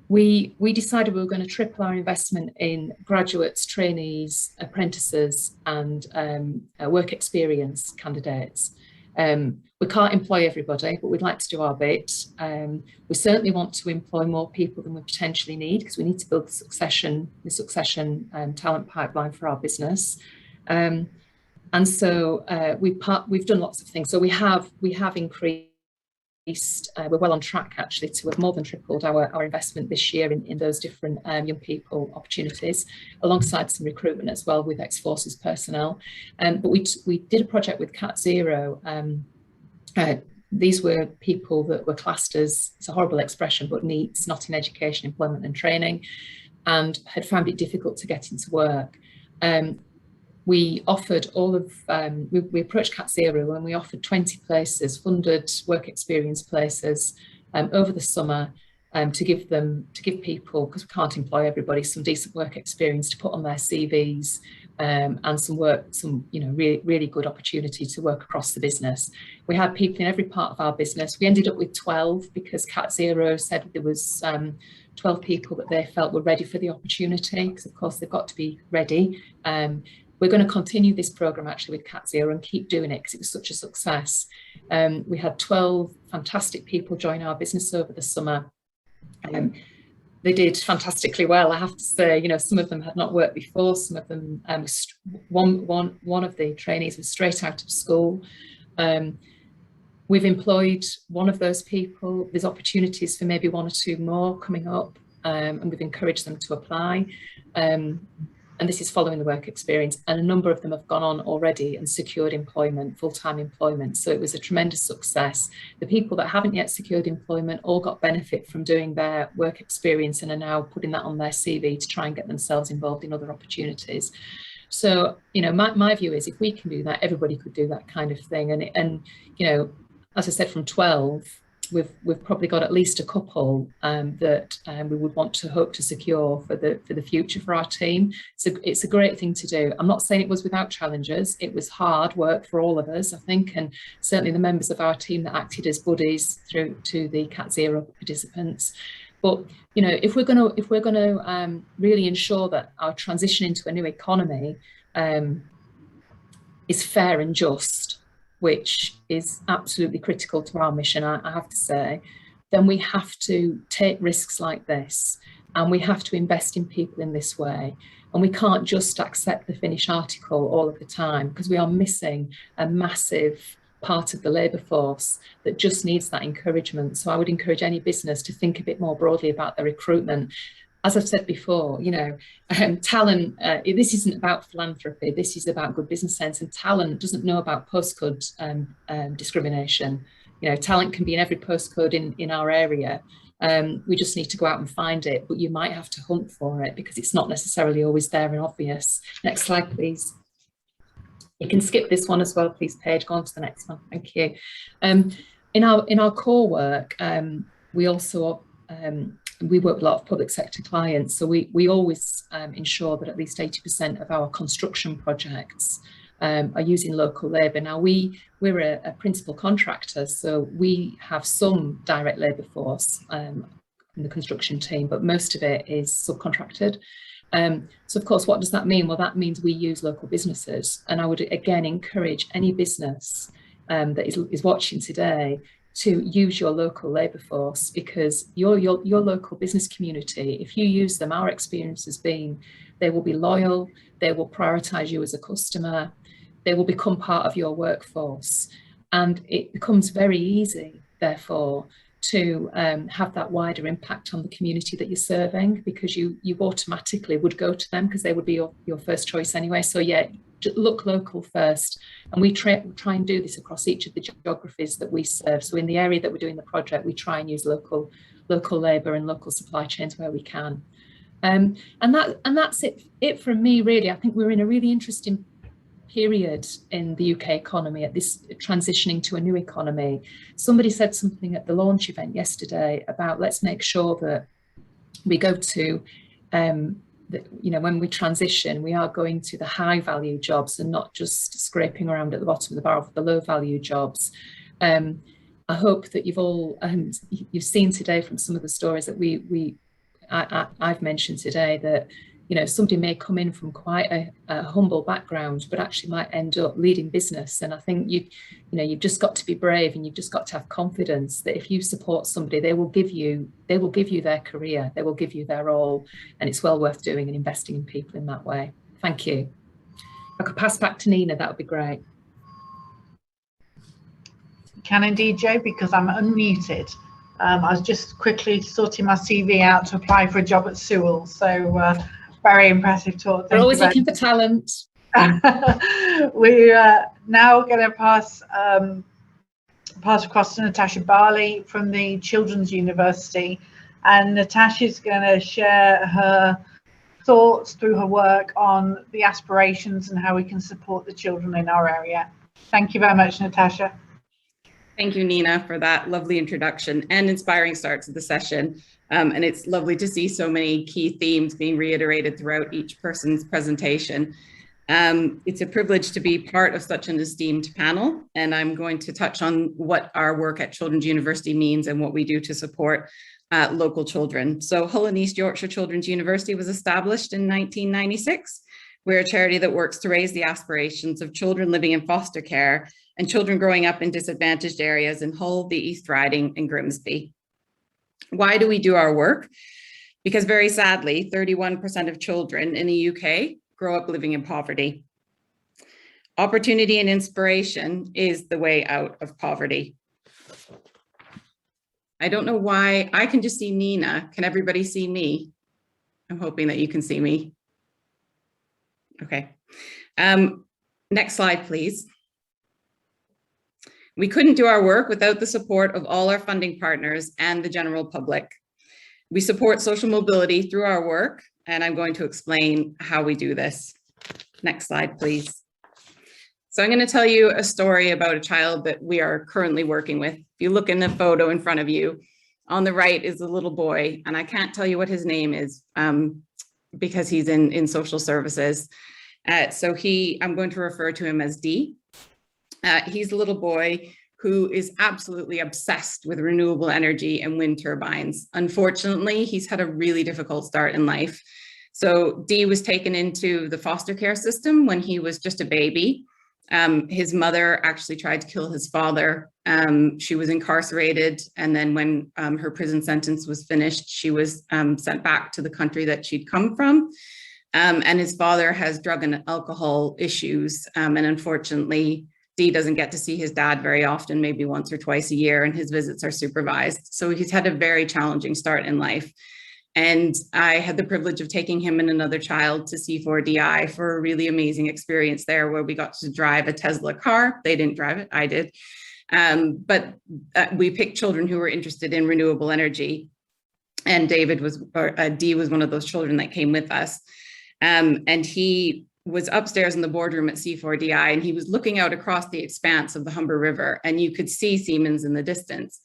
We decided we were going to triple our investment in graduates, trainees, apprentices and work experience candidates. We can't employ everybody, but we'd like to do our bit. We certainly want to employ more people than we potentially need, because we need to build the succession talent pipeline for our business. And so we've done lots of things. So we have increased. We're well on track actually to have more than tripled our investment this year in those different young people opportunities, alongside some recruitment as well with ex-forces personnel. But we did a project with CAT Zero. These were people that were classed as, it's a horrible expression, but NEETs, not in education, employment and training, and had found it difficult to get into work. We offered we approached CAT Zero and we offered 20 places, funded work experience places over the summer to give people, because we can't employ everybody, some decent work experience to put on their CVs and some you know, really good opportunity to work across the business. We had people in every part of our business. We ended up with 12 because CAT Zero said there was 12 people that they felt were ready for the opportunity, because of course they've got to be ready. we're going to continue this programme actually with Cat Zero and keep doing it because it was such a success. We had 12 fantastic people join our business over the summer. They did fantastically well, I have to say. You know, some of them had not worked before, some of them, one of the trainees was straight out of school. We've employed one of those people. There's opportunities for maybe 1 or 2 more coming up, and we've encouraged them to apply. And this is following the work experience, and a number of them have gone on already and secured employment, full-time employment. So it was a tremendous success. The people that haven't yet secured employment all got benefit from doing their work experience and are now putting that on their CV to try and get themselves involved in other opportunities. So, you know, my view is if we can do that, everybody could do that kind of thing. And you know, as I said, from 12, we've probably got at least a couple that we would want to hope to secure for the future for our team. So it's a great thing to do. I'm not saying it was without challenges. It was hard work for all of us, I think, and certainly the members of our team that acted as buddies through to the Cat Zero participants. But you know, if we're going to really ensure that our transition into a new economy is fair and just, which is absolutely critical to our mission, I have to say, then we have to take risks like this, and we have to invest in people in this way. And we can't just accept the finished article all of the time, because we are missing a massive part of the labour force that just needs that encouragement. So I would encourage any business to think a bit more broadly about their recruitment. As I've said before, you know, talent, this isn't about philanthropy, this is about good business sense, and talent doesn't know about postcode discrimination. You know, talent can be in every postcode in our area. We just need to go out and find it, but you might have to hunt for it because it's not necessarily always there and obvious. Next slide, please. You can skip this one as well, please, Paige. Go on to the next one. Thank you. In our core work, we also we work with a lot of public sector clients, so we always ensure that at least 80% of our construction projects are using local labour. Now we're a principal contractor, so we have some direct labour force in the construction team, but most of it is subcontracted. So of course, what does that mean? Well, that means we use local businesses, and I would again encourage any business that is watching today to use your local labour force, because your local business community, if you use them, our experience has been they will be loyal, they will prioritise you as a customer, they will become part of your workforce, and it becomes very easy, therefore, to have that wider impact on the community that you're serving, because you automatically would go to them because they would be your first choice anyway. So yeah, look local first, and we try and do this across each of the geographies that we serve. So in the area that we're doing the project, we try and use local labour and local supply chains where we can. And that's it from me, really. I think we're in a really interesting period in the UK economy at this transitioning to a new economy. Somebody said something at the launch event yesterday about let's make sure that we go to you know, when we transition, we are going to the high value jobs and not just scraping around at the bottom of the barrel for the low value jobs. I hope that you've all you've seen today from some of the stories that I've mentioned today, that you know, somebody may come in from quite a humble background, but actually might end up leading business. And I think you've just got to be brave, and you've just got to have confidence that if you support somebody, they will give you their career, they will give you their all, and it's well worth doing and investing in people in that way. Thank you. If I could pass back to Nina, that would be great. Can indeed, Jo, because I'm unmuted. I was just quickly sorting my CV out to apply for a job at Sewell, so very impressive talk. We're always looking for talent. We're now going to pass across to Natasha Bali from the Children's University, and Natasha's going to share her thoughts through her work on the aspirations and how we can support the children in our area. Thank you very much, Natasha. Thank you, Nina, for that lovely introduction and inspiring start to the session. And it's lovely to see so many key themes being reiterated throughout each person's presentation. It's a privilege to be part of such an esteemed panel, and I'm going to touch on what our work at Children's University means and what we do to support local children. So Hull and East Yorkshire Children's University was established in 1996 We're a charity that works to raise the aspirations of children living in foster care and children growing up in disadvantaged areas in Hull, the East Riding, and Grimsby. Why do we do our work? Because very sadly, 31% of children in the UK grow up living in poverty. Opportunity and inspiration is the way out of poverty. I don't know why, I can just see Nina. Can everybody see me? I'm hoping that you can see me. Okay. Next slide, please. We couldn't do our work without the support of all our funding partners and the general public. We support social mobility through our work, and I'm going to explain how we do this. Next slide, please. So I'm going to tell you a story about a child that we are currently working with. If you look in the photo in front of you, on the right is a little boy, and I can't tell you what his name is because he's in social services. So I'm going to refer to him as D. He's a little boy who is absolutely obsessed with renewable energy and wind turbines. Unfortunately, he's had a really difficult start in life. So D was taken into the foster care system when he was just a baby. His mother actually tried to kill his father. She was incarcerated, and then when her prison sentence was finished, she was sent back to the country that she'd come from. And his father has drug and alcohol issues, and unfortunately, D doesn't get to see his dad very often, maybe once or twice a year, and his visits are supervised. So he's had a very challenging start in life. And I had the privilege of taking him and another child to C4DI for a really amazing experience there, where we got to drive a Tesla car. They didn't drive it, I did. But we picked children who were interested in renewable energy. And D was one of those children that came with us. And he was upstairs in the boardroom at C4DI, and he was looking out across the expanse of the Humber River, and you could see Siemens in the distance.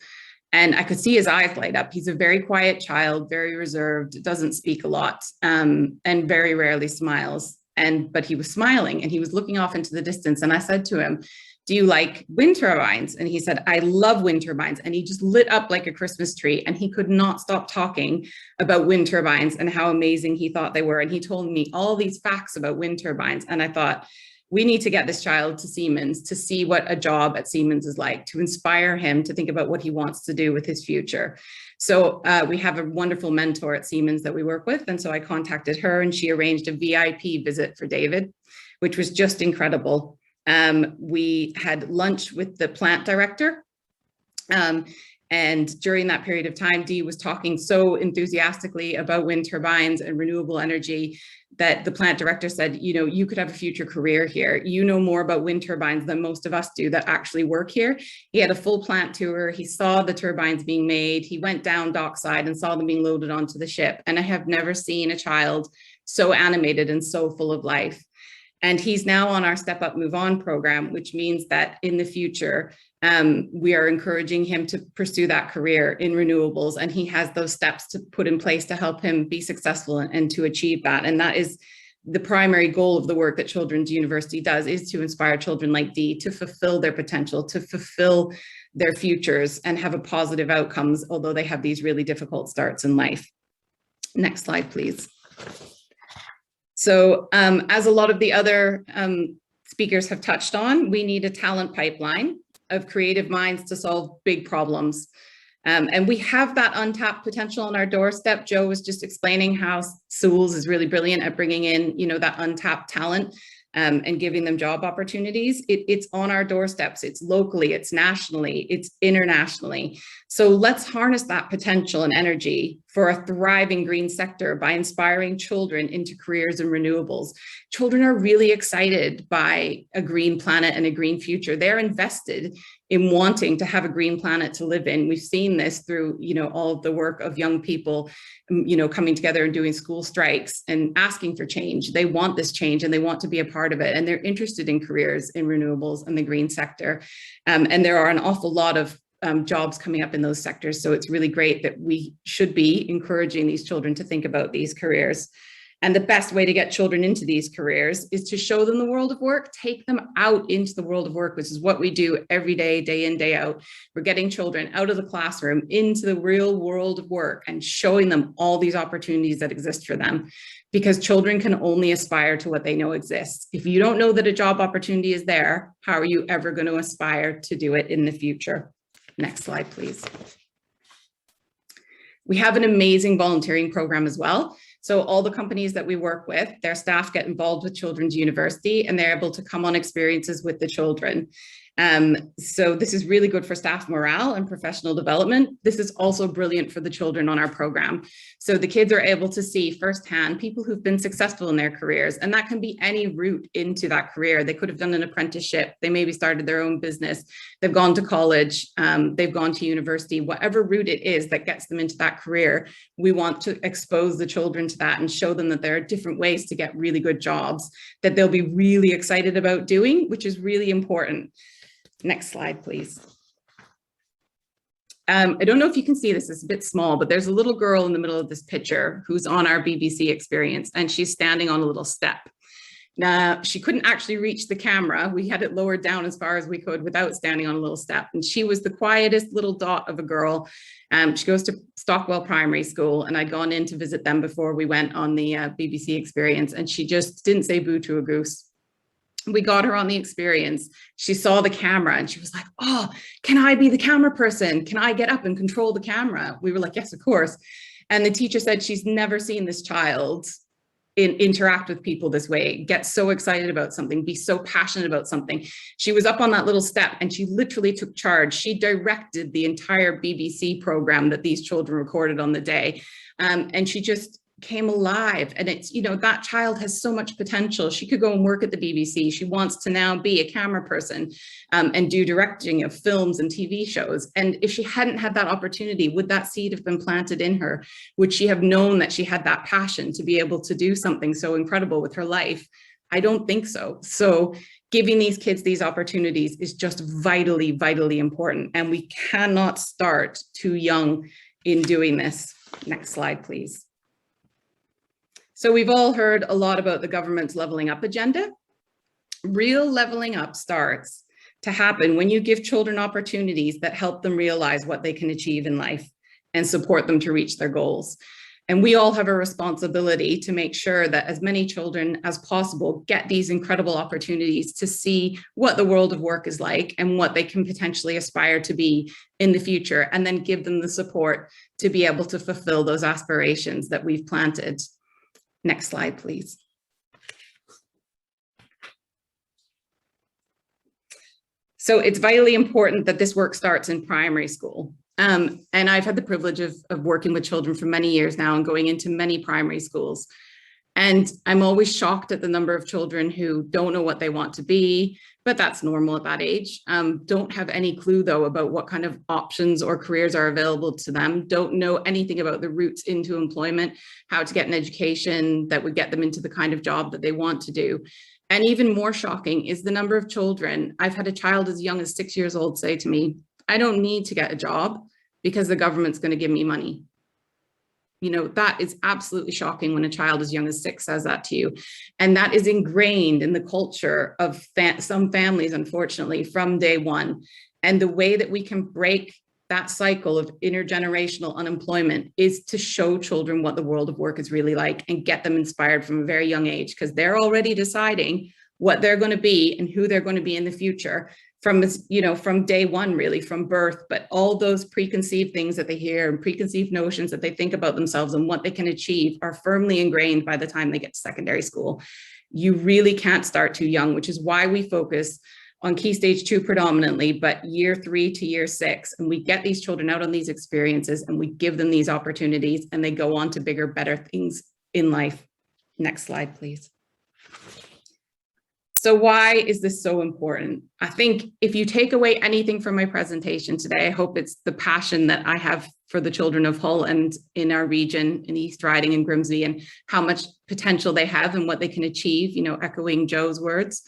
And I could see his eyes light up. He's a very quiet child, very reserved, doesn't speak a lot, and very rarely smiles. But he was smiling, and he was looking off into the distance. And I said to him, "Do you like wind turbines?" And he said, "I love wind turbines." And he just lit up like a Christmas tree, and he could not stop talking about wind turbines and how amazing he thought they were. And he told me all these facts about wind turbines. And I thought, we need to get this child to Siemens to see what a job at Siemens is like, to inspire him to think about what he wants to do with his future. So we have a wonderful mentor at Siemens that we work with. And so I contacted her, and she arranged a VIP visit for David, which was just incredible. We had lunch with the plant director. And during that period of time, Dee was talking so enthusiastically about wind turbines and renewable energy that the plant director said, you know, you could have a future career here. You know more about wind turbines than most of us do that actually work here. He had a full plant tour. He saw the turbines being made. He went down dockside and saw them being loaded onto the ship. And I have never seen a child so animated and so full of life. And he's now on our Step Up Move On program, which means that in the future, we are encouraging him to pursue that career in renewables. And he has those steps to put in place to help him be successful and to achieve that. And that is the primary goal of the work that Children's University does, is to inspire children like Dee to fulfill their potential, to fulfill their futures and have a positive outcomes, although they have these really difficult starts in life. Next slide, please. So as a lot of the other speakers have touched on, we need a talent pipeline of creative minds to solve big problems. And we have that untapped potential on our doorstep. Joe was just explaining how Sewells is really brilliant at bringing in, you know, that untapped talent and giving them job opportunities. It's on our doorsteps. It's locally, it's nationally, it's internationally. So let's harness that potential and energy for a thriving green sector by inspiring children into careers in renewables. Children are really excited by a green planet and a green future. They're invested in wanting to have a green planet to live in. We've seen this through, you know, all of the work of young people, you know, coming together and doing school strikes and asking for change. They want this change and they want to be a part of it. And they're interested in careers in renewables and the green sector. And there are an awful lot of jobs coming up in those sectors. So it's really great that we should be encouraging these children to think about these careers. And the best way to get children into these careers is to show them the world of work, take them out into the world of work, which is what we do every day, day in, day out. We're getting children out of the classroom into the real world of work and showing them all these opportunities that exist for them, because children can only aspire to what they know exists. If you don't know that a job opportunity is there, how are you ever going to aspire to do it in the future? Next slide, please. We have an amazing volunteering program as well. So all the companies that we work with, their staff get involved with Children's University and they're able to come on experiences with the children. So this is really good for staff morale and professional development. This is also brilliant for the children on our program. So the kids are able to see firsthand people who've been successful in their careers, and that can be any route into that career. They could have done an apprenticeship, they maybe started their own business, they've gone to college, they've gone to university, whatever route it is that gets them into that career. We want to expose the children to that and show them that there are different ways to get really good jobs that they'll be really excited about doing, which is really important. Next slide, please. I don't know if you can see this, it's a bit small, but there's a little girl in the middle of this picture who's on our BBC experience, and she's standing on a little step. Now, she couldn't actually reach the camera. We had it lowered down as far as we could without standing on a little step. And she was the quietest little dot of a girl. She goes to Stockwell Primary School, and I'd gone in to visit them before we went on the BBC experience, and she just didn't say boo to a goose. We got her on the experience. She saw the camera and she was like, oh, can I be the camera person? Can I get up and control the camera? We were like, yes, of course. And the teacher said she's never seen this child interact with people this way, get so excited about something, be so passionate about something. She was up on that little step and she literally took charge. She directed the entire BBC program that these children recorded on the day. And she just came alive. And it's, you know, that child has so much potential. She could go and work at the BBC. She wants to now be a camera person and do directing of films and TV shows. And if she hadn't had that opportunity, would that seed have been planted in her? Would she have known that she had that passion to be able to do something so incredible with her life? I don't think so. So giving these kids these opportunities is just vitally, vitally important. And we cannot start too young in doing this. Next slide, please. So we've all heard a lot about the government's levelling up agenda. Real levelling up starts to happen when you give children opportunities that help them realize what they can achieve in life and support them to reach their goals. And we all have a responsibility to make sure that as many children as possible get these incredible opportunities to see what the world of work is like and what they can potentially aspire to be in the future, and then give them the support to be able to fulfill those aspirations that we've planted. Next slide, please. So it's vitally important that this work starts in primary school. And I've had the privilege of working with children for many years now and going into many primary schools. And I'm always shocked at the number of children who don't know what they want to be, but that's normal at that age. Don't have any clue though about what kind of options or careers are available to them. Don't know anything about the routes into employment, how to get an education that would get them into the kind of job that they want to do. And even more shocking is the number of children. I've had a child as young as 6 years old say to me, I don't need to get a job because the government's going to give me money. You know, that is absolutely shocking when a child as young as 6 says that to you. And that is ingrained in the culture of some families, unfortunately, from day one. And the way that we can break that cycle of intergenerational unemployment is to show children what the world of work is really like and get them inspired from a very young age, because they're already deciding what they're going to be and who they're going to be in the future from, you know, from day one, really, from birth. But all those preconceived things that they hear and preconceived notions that they think about themselves and what they can achieve are firmly ingrained by the time they get to secondary school. You really can't start too young, which is why we focus on Key Stage 2 predominantly, but year 3 to year 6. And we get these children out on these experiences and we give them these opportunities and they go on to bigger, better things in life. Next slide, please. So why is this so important? I think if you take away anything from my presentation today, I hope it's the passion that I have for the children of Hull and in our region in East Riding and Grimsby, and how much potential they have and what they can achieve, you know, echoing Joe's words.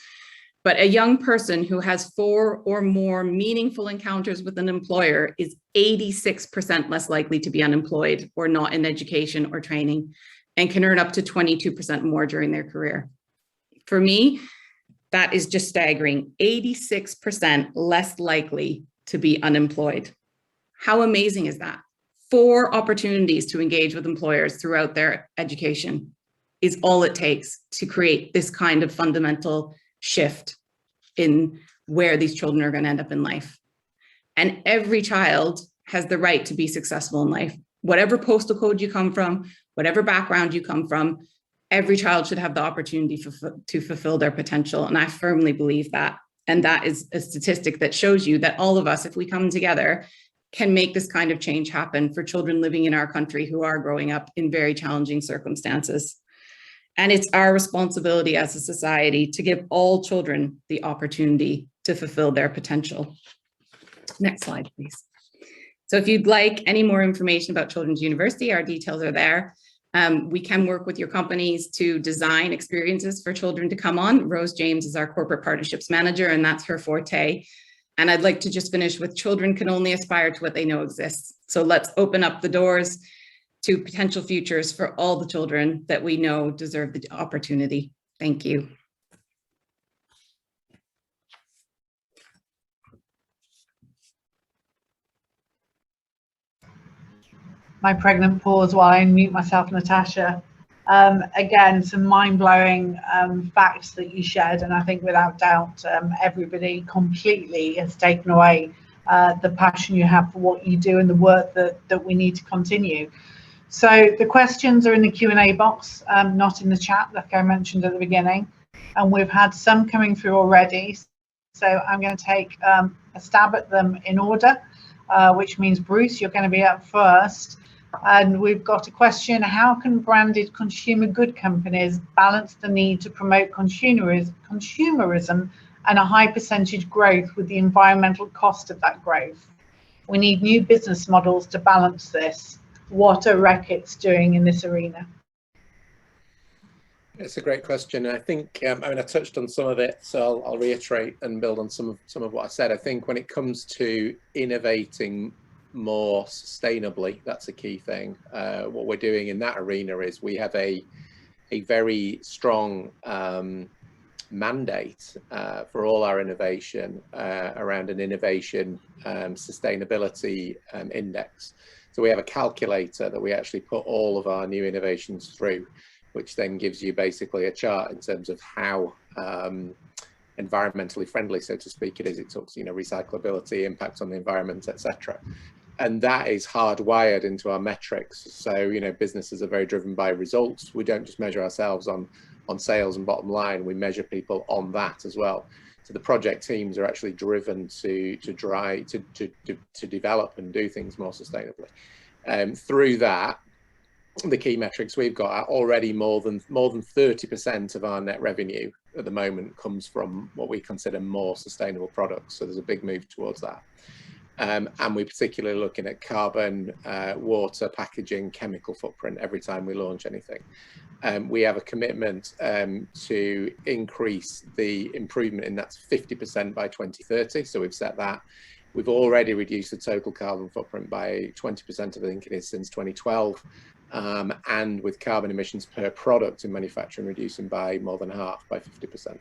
But a young person who has 4 or more meaningful encounters with an employer is 86% less likely to be unemployed or not in education or training. and can earn up to 22% more during their career. For me, that is just staggering. 86% less likely to be unemployed. How amazing is that? 4 opportunities to engage with employers throughout their education is all it takes to create this kind of fundamental shift in where these children are going to end up in life. And every child has the right to be successful in life. Whatever postal code you come from, whatever background you come from, every child should have the opportunity to fulfill their potential. And I firmly believe that. And that is a statistic that shows you that all of us, if we come together, can make this kind of change happen for children living in our country who are growing up in very challenging circumstances. And it's our responsibility as a society to give all children the opportunity to fulfill their potential. Next slide, please. So if you'd like any more information about Children's University, our details are there. We can work with your companies to design experiences for children to come on. Rose James is our corporate partnerships manager, and that's her forte. And I'd like to just finish with children can only aspire to what they know exists. So let's open up the doors to potential futures for all the children that we know deserve the opportunity. Thank you. My pregnant pause while I unmute myself, Natasha. Again, some mind-blowing facts that you shared, and I think without doubt everybody completely has taken away the passion you have for what you do and the work that we need to continue. So the questions are in the Q&A box, not in the chat, like I mentioned at the beginning, and we've had some coming through already. So I'm going to take a stab at them in order, which means Bruce, you're going to be up first. And we've got a question: how can branded consumer good companies balance the need to promote consumerism and a high percentage growth with the environmental cost of that growth? We need new business models to balance this. What are Reckitt's doing in this arena? It's a great question. I think I mean, I touched on some of it, so I'll reiterate and build on some of what I said. I think when it comes to innovating more sustainably, that's a key thing. What we're doing in that arena is we have a very strong mandate for all our innovation around an innovation sustainability index. So we have a calculator that we actually put all of our new innovations through, which then gives you basically a chart in terms of how environmentally friendly, so to speak, it is. It talks, recyclability, impact on the environment, etc. And that is hardwired into our metrics. So, businesses are very driven by results. We don't just measure ourselves on sales and bottom line. We measure people on that as well. So the project teams are actually driven to develop and do things more sustainably. Through that, the key metrics we've got are already more than 30% of our net revenue at the moment comes from what we consider more sustainable products. So there's a big move towards that. And we're particularly looking at carbon, water, packaging, chemical footprint every time we launch anything. We have a commitment to increase the improvement in that 50% by 2030. So we've set that. We've already reduced the total carbon footprint by 20%, I think it is, since 2012. And with carbon emissions per product in manufacturing reducing by more than half, by 50%.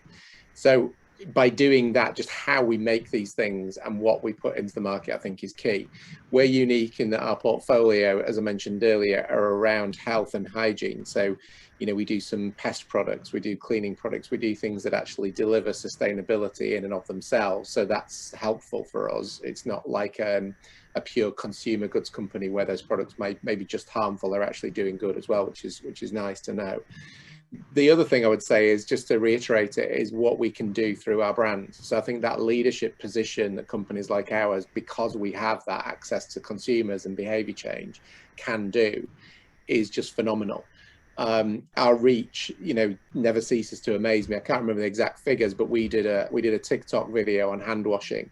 So by doing that, just how we make these things and what we put into the market, I think is key. We're unique in that our portfolio, as I mentioned earlier, are around health and hygiene. So, we do some pest products, we do cleaning products, we do things that actually deliver sustainability in and of themselves. So that's helpful for us. It's not like a pure consumer goods company where those products may be just harmful. They're actually doing good as well, which is nice to know. The other thing I would say is, just to reiterate it, is what we can do through our brands. So I think that leadership position that companies like ours, because we have that access to consumers and behavior change, can do, is just phenomenal. Our reach, never ceases to amaze me. I can't remember the exact figures, but we did a TikTok video on hand washing.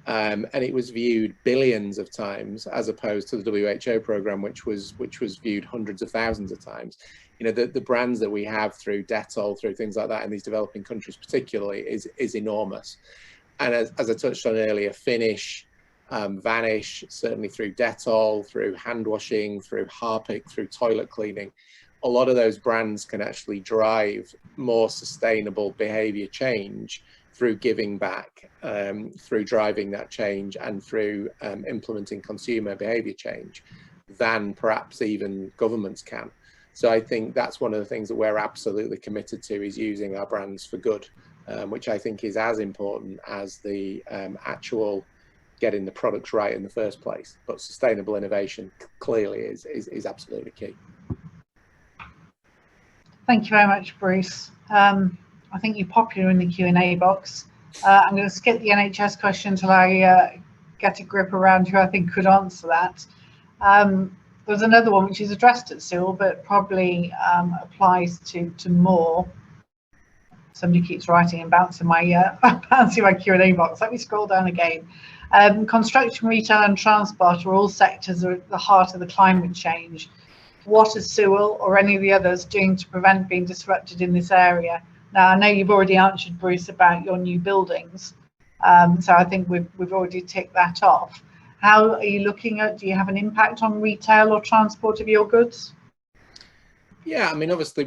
And it was viewed billions of times, as opposed to the WHO program, which was viewed hundreds of thousands of times. The brands that we have through Dettol, through things like that in these developing countries particularly, is enormous. And as I touched on earlier, Finish, Vanish, certainly through Dettol, through hand washing, through Harpic, through toilet cleaning, a lot of those brands can actually drive more sustainable behavior change through giving back, through driving that change, and through implementing consumer behavior change than perhaps even governments can. So I think that's one of the things that we're absolutely committed to, is using our brands for good, which I think is as important as the actual getting the products right in the first place. But sustainable innovation clearly is absolutely key. Thank you very much, Bruce. I think you're popular in the Q&A box. I'm going to skip the NHS question until I get a grip around who I think could answer that. There's another one which is addressed at Cyril, but probably applies to more. Somebody keeps writing and bouncing my Q&A box. Let me scroll down again. Construction, retail and transport are all sectors that are at the heart of the climate change. What is Cyril or any of the others doing to prevent being disrupted in this area? Now, I know you've already answered, Bruce, about your new buildings, so I think we've already ticked that off. How are you looking at, do you have an impact on retail or transport of your goods? Yeah, I mean, obviously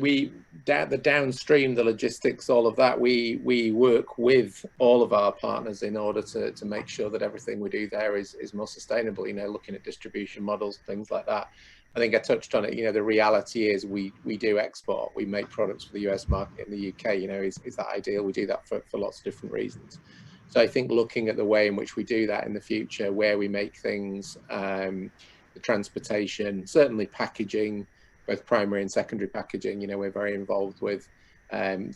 the downstream, the logistics, all of that, we work with all of our partners in order to make sure that everything we do there is more sustainable, you know, looking at distribution models, things like that. I think I touched on it, you know, the reality is we do export, we make products for the US market and the UK, you know, is that ideal? We do that for lots of different reasons. So I think looking at the way in which we do that in the future, where we make things, the transportation, certainly packaging, both primary and secondary packaging, you know, we're very involved with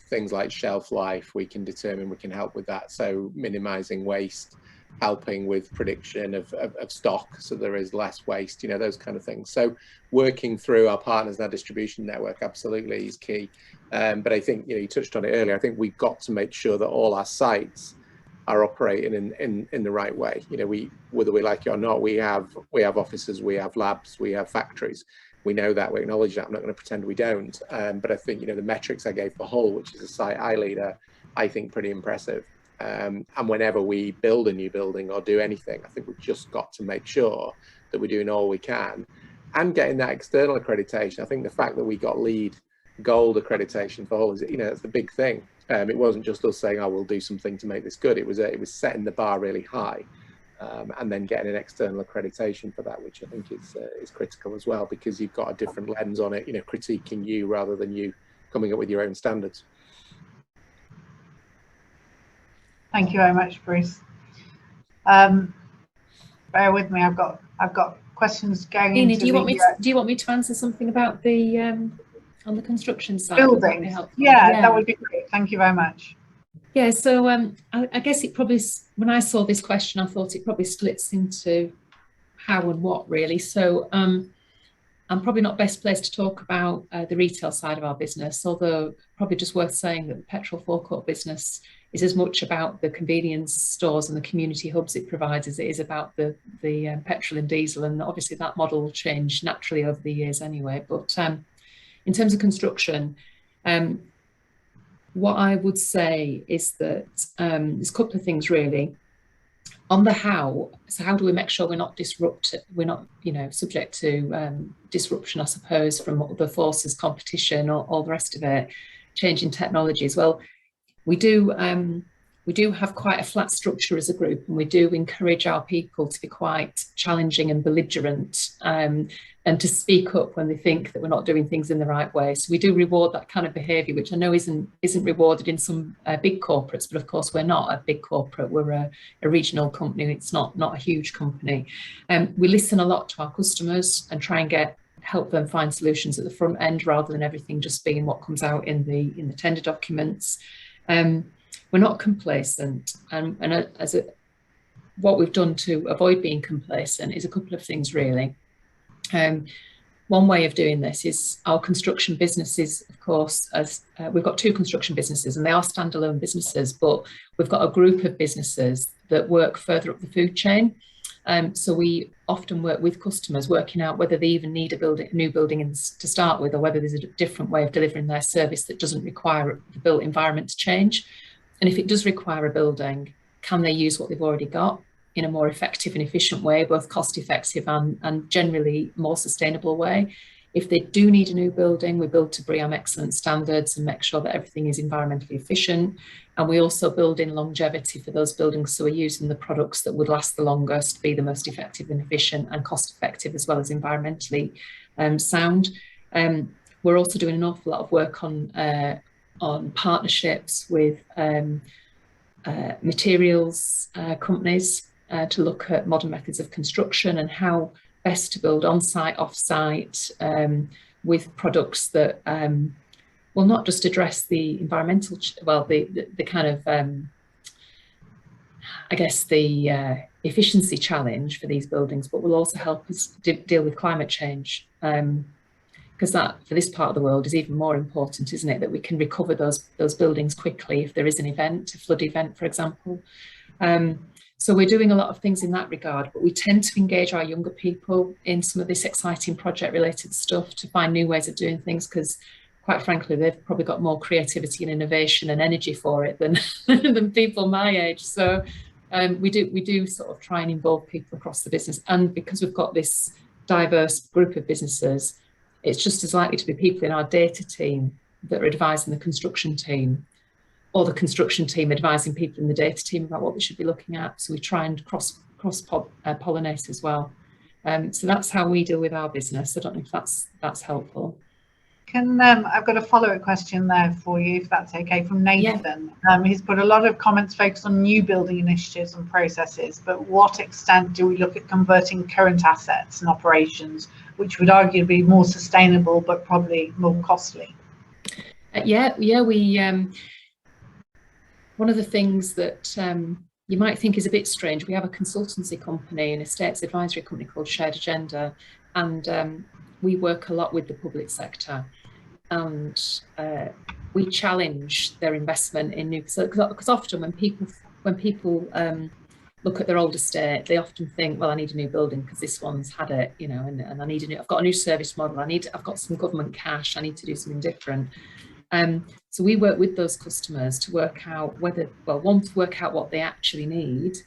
things like shelf life. We can determine, we can help with that. So minimizing waste, helping with prediction of stock so there is less waste, you know, those kind of things. So working through our partners and our distribution network absolutely is key. But I think, you know, you touched on it earlier, I think we've got to make sure that all our sites are operating in the right way. You know, whether we like it or not, we have offices, we have labs, we have factories. We know that, we acknowledge that. I'm not going to pretend we don't. But I think, you know, the metrics I gave for Hull, which is a site I lead, are, I think, pretty impressive. And whenever we build a new building or do anything, I think we've just got to make sure that we're doing all we can and getting that external accreditation. I think the fact that we got LEED Gold accreditation for Hull is, you know, it's the big thing. It wasn't just us saying, oh, we'll do something to make this good. It was setting the bar really high. And then getting an external accreditation for that, which I think is critical as well, because you've got a different lens on it, you know, critiquing you rather than you coming up with your own standards. Thank you very much, Bruce. Bear with me, I've got questions going Nina, into do you want me to answer something about the on the construction side? Buildings. Yeah, that would be great. Thank you very much. Yeah, so I guess it probably, when I saw this question, I thought it probably splits into how and what, really. So I'm probably not best placed to talk about the retail side of our business, although probably just worth saying that the petrol forecourt business is as much about the convenience stores and the community hubs it provides as it is about the petrol and diesel, and obviously that model will change naturally over the years anyway. But in terms of construction, what I would say is that there's a couple of things really. On the how, so how do we make sure we're not you know, subject to disruption, I suppose, from other forces, competition, or all the rest of it, changing technologies? Well, we do have quite a flat structure as a group, and we do encourage our people to be quite challenging and belligerent, and to speak up when they think that we're not doing things in the right way. So we do reward that kind of behaviour, which I know isn't rewarded in some big corporates, but of course we're not a big corporate, we're a regional company, it's not a huge company. We listen a lot to our customers and try and help them find solutions at the front end, rather than everything just being what comes out in the tender documents. We're not complacent, and what we've done to avoid being complacent is a couple of things really. One way of doing this is our construction businesses, of course, we've got two construction businesses and they are standalone businesses, but we've got a group of businesses that work further up the food chain. So we often work with customers, working out whether they even need a new building to start with, or whether there's a different way of delivering their service that doesn't require the built environment to change. And if it does require a building, can they use what they've already got in a more effective and efficient way, both cost effective and generally more sustainable way? If they do need a new building, we build to BREEAM excellent standards and make sure that everything is environmentally efficient. And we also build in longevity for those buildings. So we're using the products that would last the longest, be the most effective and efficient and cost effective, as well as environmentally sound. We're also doing an awful lot of work on partnerships with materials companies to look at modern methods of construction and how best to build on-site, off-site, with products that will not just address the environmental, the kind of, I guess, the efficiency challenge for these buildings, but will also help us deal with climate change. Because that, for this part of the world, is even more important, isn't it? That we can recover those buildings quickly if there is an event, a flood event, for example. So we're doing a lot of things in that regard, but we tend to engage our younger people in some of this exciting project-related stuff to find new ways of doing things, because quite frankly, they've probably got more creativity and innovation and energy for it than than people my age. So we do sort of try and involve people across the business, and because we've got this diverse group of businesses, it's just as likely to be people in our data team that are advising the construction team, or the construction team advising people in the data team about what we should be looking at. So we try and cross-pollinate as well. So that's how we deal with our business. I don't know if that's helpful. I've got a follow-up question there for you, if that's okay, from Nathan. Yeah. He's put a lot of comments focused on new building initiatives and processes, but what extent do we look at converting current assets and operations, which would arguably be more sustainable, but probably more costly? One of the things that you might think is a bit strange, we have a consultancy company, an estates advisory company called Shared Agenda, and we work a lot with the public sector, and we challenge their investment in new, because often when people look at their old estate, they often think, well, I need a new building because this one's had it, you know, and I need I've got a new service model, I've got some government cash, I need to do something different. So we work with those customers to work out to work out what they actually need,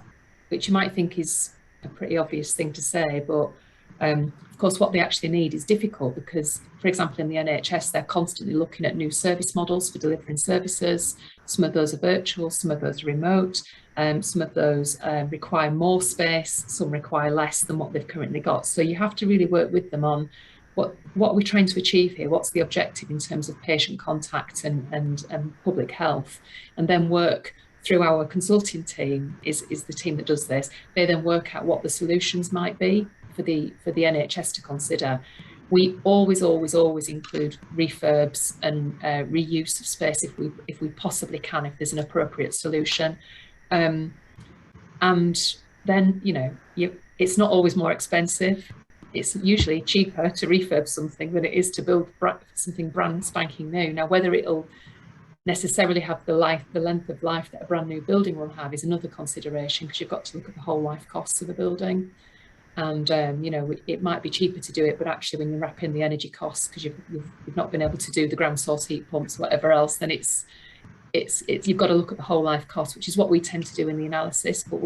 which you might think is a pretty obvious thing to say, but of course what they actually need is difficult, because, for example, in the NHS, they're constantly looking at new service models for delivering services. Some of those are virtual, some of those are remote, some of those require more space, some require less than what they've currently got. So you have to really work with them on what are we trying to achieve here? What's the objective in terms of patient contact and public health? And then work through our consulting team is the team that does this. They then work out what the solutions might be for the NHS to consider. We always include refurbs and reuse of space if we possibly can, if there's an appropriate solution. And then, you know, it's not always more expensive. It's usually cheaper to refurb something than it is to build something brand spanking new. Now, whether it'll necessarily have the length of life that a brand new building will have is another consideration, because you've got to look at the whole life costs of a building. And you know, it might be cheaper to do it, but actually when you wrap in the energy costs, because you've not been able to do the ground source heat pumps, whatever else, then it's you've got to look at the whole life cost, which is what we tend to do in the analysis. But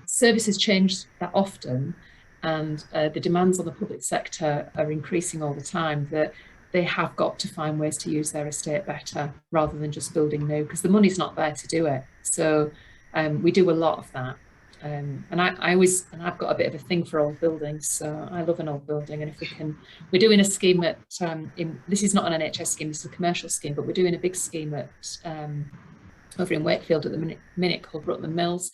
services change that often, and the demands on the public sector are increasing all the time, that they have got to find ways to use their estate better rather than just building new, because the money's not there to do it. So we do a lot of that. And I've got a bit of a thing for old buildings, so I love an old building. And if we can, we're doing a scheme at, this is not an NHS scheme, this is a commercial scheme, but we're doing a big scheme at over in Wakefield at the minute called Rutland Mills.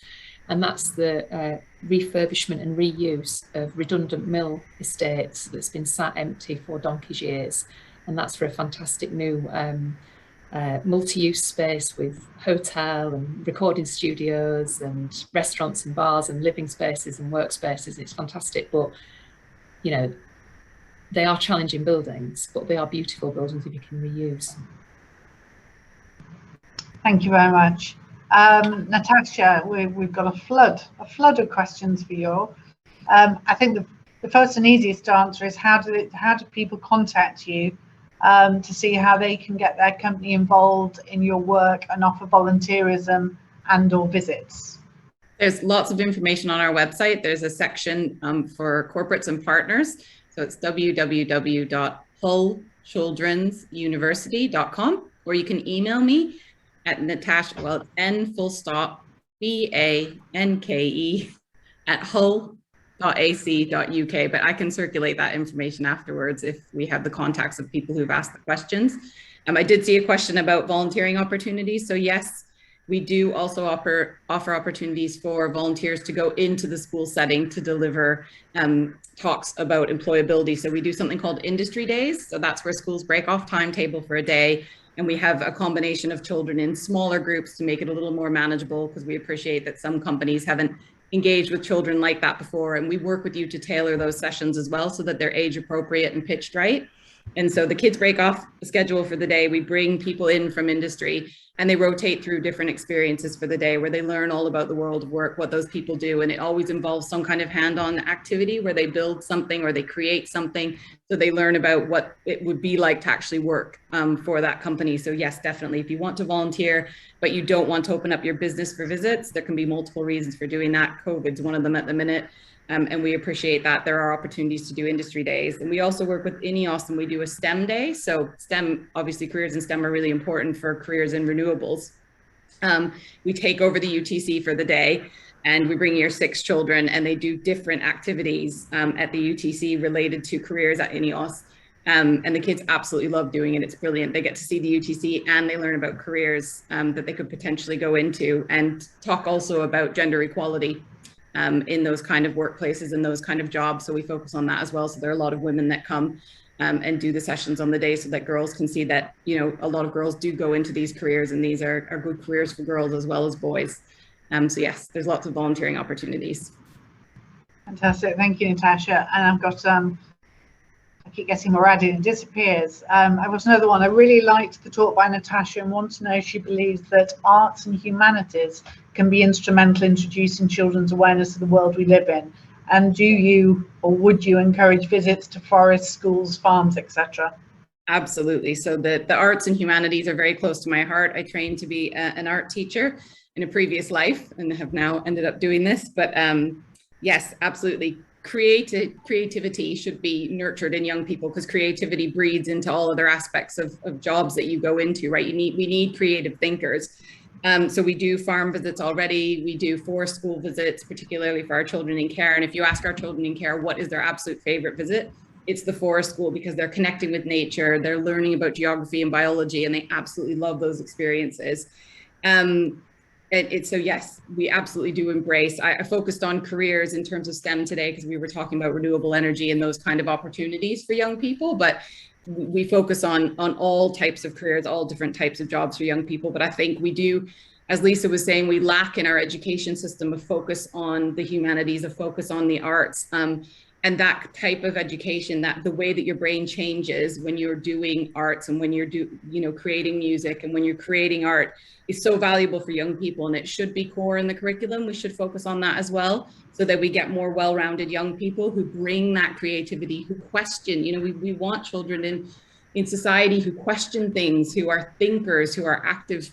And that's the refurbishment and reuse of redundant mill estates that's been sat empty for donkey's years. And that's for a fantastic new multi-use space with hotel and recording studios and restaurants and bars and living spaces and workspaces. It's fantastic, but you know, they are challenging buildings, but they are beautiful buildings if you can reuse. Thank you very much. Natasha, we've got a flood of questions for you. I think the first and easiest to answer is how do people contact you to see how they can get their company involved in your work and offer volunteerism and/or visits? There's lots of information on our website. There's a section for corporates and partners. So it's www.hullchildrensuniversity.com, or you can email me at Natasha, well, it's N_BANKE @hull.ac.uk, but I can circulate that information afterwards if we have the contacts of people who've asked the questions. I did see a question about volunteering opportunities. So yes, we do also offer opportunities for volunteers to go into the school setting to deliver talks about employability. So we do something called industry days. So that's where schools break off timetable for a day, and we have a combination of children in smaller groups to make it a little more manageable, because we appreciate that some companies haven't engaged with children like that before. And we work with you to tailor those sessions as well so that they're age appropriate and pitched right. And so the kids break off the schedule for the day. We bring people in from industry, and they rotate through different experiences for the day where they learn all about the world of work, what those people do. And it always involves some kind of hand-on activity where they build something or they create something. So they learn about what it would be like to actually work for that company. So yes, definitely, if you want to volunteer, but you don't want to open up your business for visits, there can be multiple reasons for doing that. COVID's one of them at the minute. And we appreciate that there are opportunities to do industry days. And we also work with INEOS, and we do a STEM day. So STEM, obviously careers in STEM are really important for careers in renewables. We take over the UTC for the day, and we bring year 6 children, and they do different activities at the UTC related to careers at INEOS. And the kids absolutely love doing it. It's brilliant. They get to see the UTC and they learn about careers that they could potentially go into, and talk also about gender equality in those kind of workplaces and those kind of jobs. So we focus on that as well. So there are a lot of women that come and do the sessions on the day, so that girls can see that, you know, a lot of girls do go into these careers, and these are good careers for girls as well as boys. So yes, there's lots of volunteering opportunities. Fantastic, thank you, Natasha. And I've got, I keep getting more added, it disappears. I've got another one. I really liked the talk by Natasha, and want to know if she believes that arts and humanities can be instrumental in introducing children's awareness of the world we live in. And do you, or would you, encourage visits to forests, schools, farms, etc.? Absolutely. So the arts and humanities are very close to my heart. I trained to be an art teacher in a previous life, and have now ended up doing this. But yes, absolutely. Creativity should be nurtured in young people, because creativity breeds into all other aspects of jobs that you go into, right? We need creative thinkers. So we do farm visits already. We do forest school visits, particularly for our children in care. And if you ask our children in care what is their absolute favorite visit, it's the forest school, because they're connecting with nature, they're learning about geography and biology, and they absolutely love those experiences. So yes, we absolutely do embrace. I focused on careers in terms of STEM today, because we were talking about renewable energy and those kind of opportunities for young people, but we focus on all types of careers, all different types of jobs for young people. But I think we do, as Lisa was saying, we lack in our education system a focus on the humanities, a focus on the arts. And that type of education, that the way that your brain changes when you're doing arts, and when you're creating music, and when you're creating art, is so valuable for young people, and it should be core in the curriculum. We should focus on that as well, so that we get more well-rounded young people who bring that creativity, who question. We want children in society who question things, who are thinkers, who are active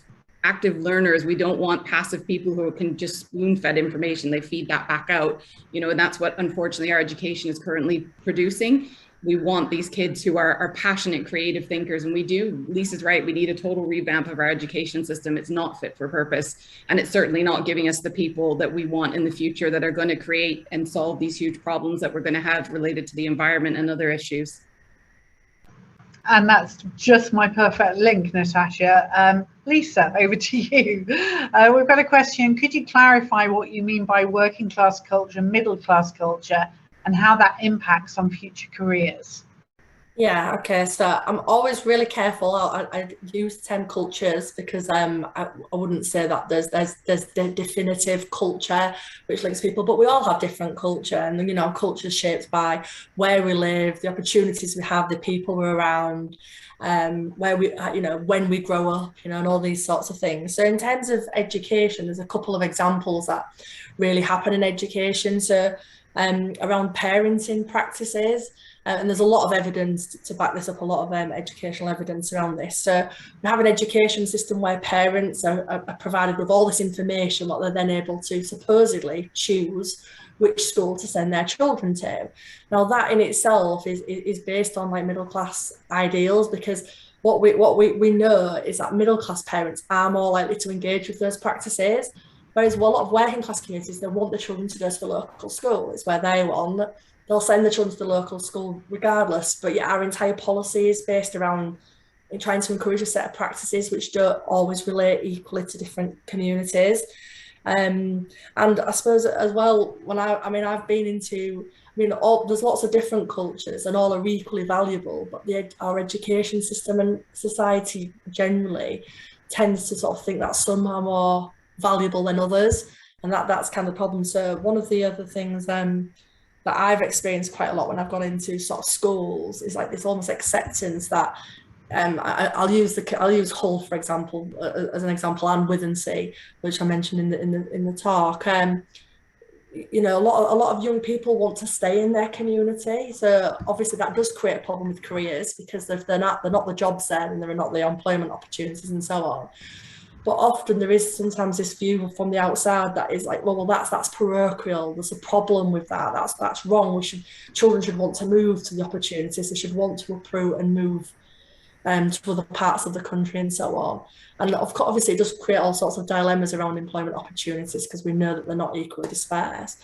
learners. We don't want passive people who can just spoon-fed information. They feed that back out, and that's what unfortunately our education is currently producing. We want these kids who are passionate, creative thinkers, and we do. Lisa's right, we need a total revamp of our education system. It's not fit for purpose, and it's certainly not giving us the people that we want in the future that are going to create and solve these huge problems that we're going to have related to the environment and other issues. And that's just my perfect link, Natasha. Lisa, over to you. We've got a question. Could you clarify what you mean by working class culture, middle class culture, and how that impacts on future careers? Yeah, okay, so I'm always really careful. I use the term cultures, because I wouldn't say that there's the definitive culture which links people, but we all have different culture, and culture is shaped by where we live, the opportunities we have, the people we're around, where we when we grow up, and all these sorts of things. So in terms of education, there's a couple of examples that really happen in education. So around parenting practices. And there's a lot of evidence to back this up, a lot of educational evidence around this. So we have an education system where parents are provided with all this information, what they're then able to supposedly choose which school to send their children to. Now that in itself is based on like middle class ideals, because what we know is that middle class parents are more likely to engage with those practices, whereas a lot of working class communities, they want the children to go to the local school. It's where they want. They'll send the children to the local school regardless, but yet our entire policy is based around trying to encourage a set of practices which don't always relate equally to different communities. And I suppose as well, when I've been into, there's lots of different cultures and all are equally valuable, but our education system and society generally tends to sort of think that some are more valuable than others, and that's kind of the problem. So one of the other things that I've experienced quite a lot when I've gone into sort of schools is like this almost acceptance that I'll use Hull for example as an example, and Withensea, which I mentioned in the talk. You know, a lot of young people want to stay in their community, so obviously that does create a problem with careers, because if they're not the jobs there, and there are not the employment opportunities and so on. But often there is sometimes this view from the outside that is like, well, that's parochial. There's a problem with that. That's wrong. Children should want to move to the opportunities. They should want to uproot and move to other parts of the country and so on. And of course, obviously, it does create all sorts of dilemmas around employment opportunities, because we know that they're not equally dispersed.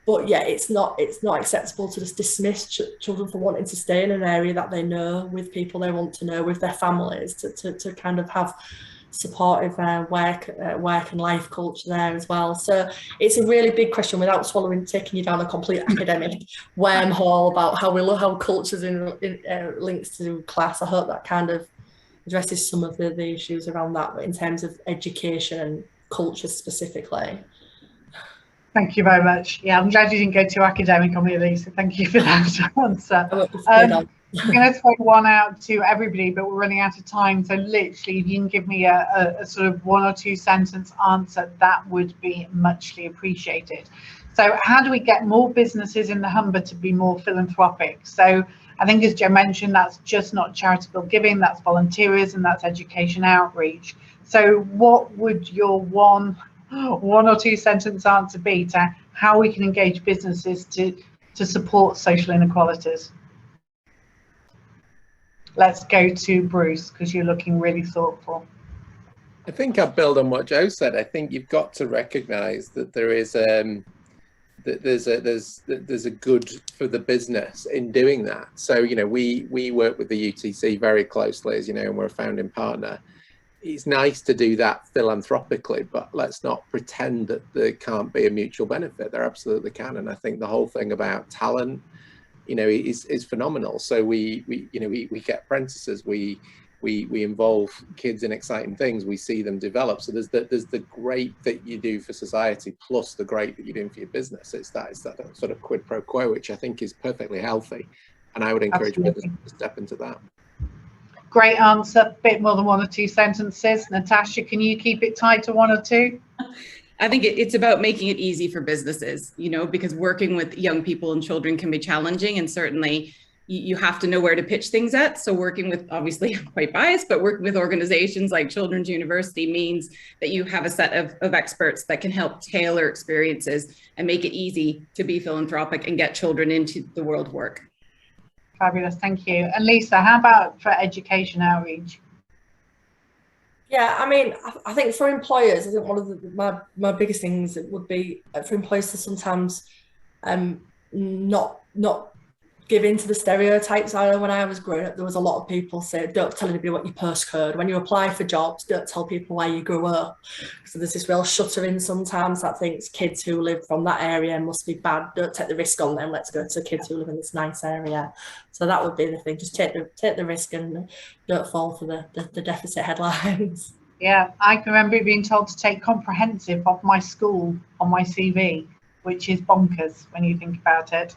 But yeah, it's not acceptable to just dismiss children for wanting to stay in an area that they know, with people they want to know, with their families, to kind of have supportive work and life culture there as well. So it's a really big question, without taking you down a complete academic wormhole about how culture's links to class. I hope that kind of addresses some of the issues around that, but in terms of education and culture specifically. Thank you very much. Yeah, I'm glad you didn't go too academic on me, Lisa. Thank you for that answer. I'm going to throw one out to everybody, but we're running out of time. So literally, if you can give me a sort of 1 or 2 sentence answer, that would be muchly appreciated. So how do we get more businesses in the Humber to be more philanthropic? So I think, as Joe mentioned, that's just not charitable giving, that's volunteerism, that's education outreach. So what would your 1 or 2 sentence answer be to how we can engage businesses to support social inequalities? Let's go to Bruce, because you're looking really thoughtful. I think I'll build on what Joe said. I think you've got to recognise that there is there's a good for the business in doing that. So, you know, we work with the UTC very closely, as you know, and we're a founding partner. It's nice to do that philanthropically, but let's not pretend that there can't be a mutual benefit. There absolutely can, and I think the whole thing about talent, you know, is phenomenal. So we get apprentices, we involve kids in exciting things, we see them develop. So there's the great that you do for society, plus the great that you're doing for your business. It's that sort of quid pro quo, which I think is perfectly healthy, and I would encourage business to step into that. Great answer. Bit more than 1 or 2 sentences. Natasha, can you keep it tight to 1 or 2? I think it's about making it easy for businesses, you know, because working with young people and children can be challenging, and certainly you have to know where to pitch things at. So working with, obviously I'm quite biased, but working with organizations like Children's University means that you have a set of experts that can help tailor experiences and make it easy to be philanthropic and get children into the world of work. Fabulous, thank you. And Lisa, how about for education outreach? Yeah, I mean, I think for employers, I think one of my biggest things would be for employers to sometimes not give in to the stereotypes. I know when I was growing up, there was a lot of people say, don't tell anybody what your postcode. When you apply for jobs, don't tell people where you grew up. So there's this real shuttering sometimes that thinks kids who live from that area must be bad. Don't take the risk on them. Let's go to kids who live in this nice area. So that would be the thing. Just take the risk and don't fall for the deficit headlines. Yeah, I can remember being told to take comprehensive of my school on my CV, which is bonkers when you think about it.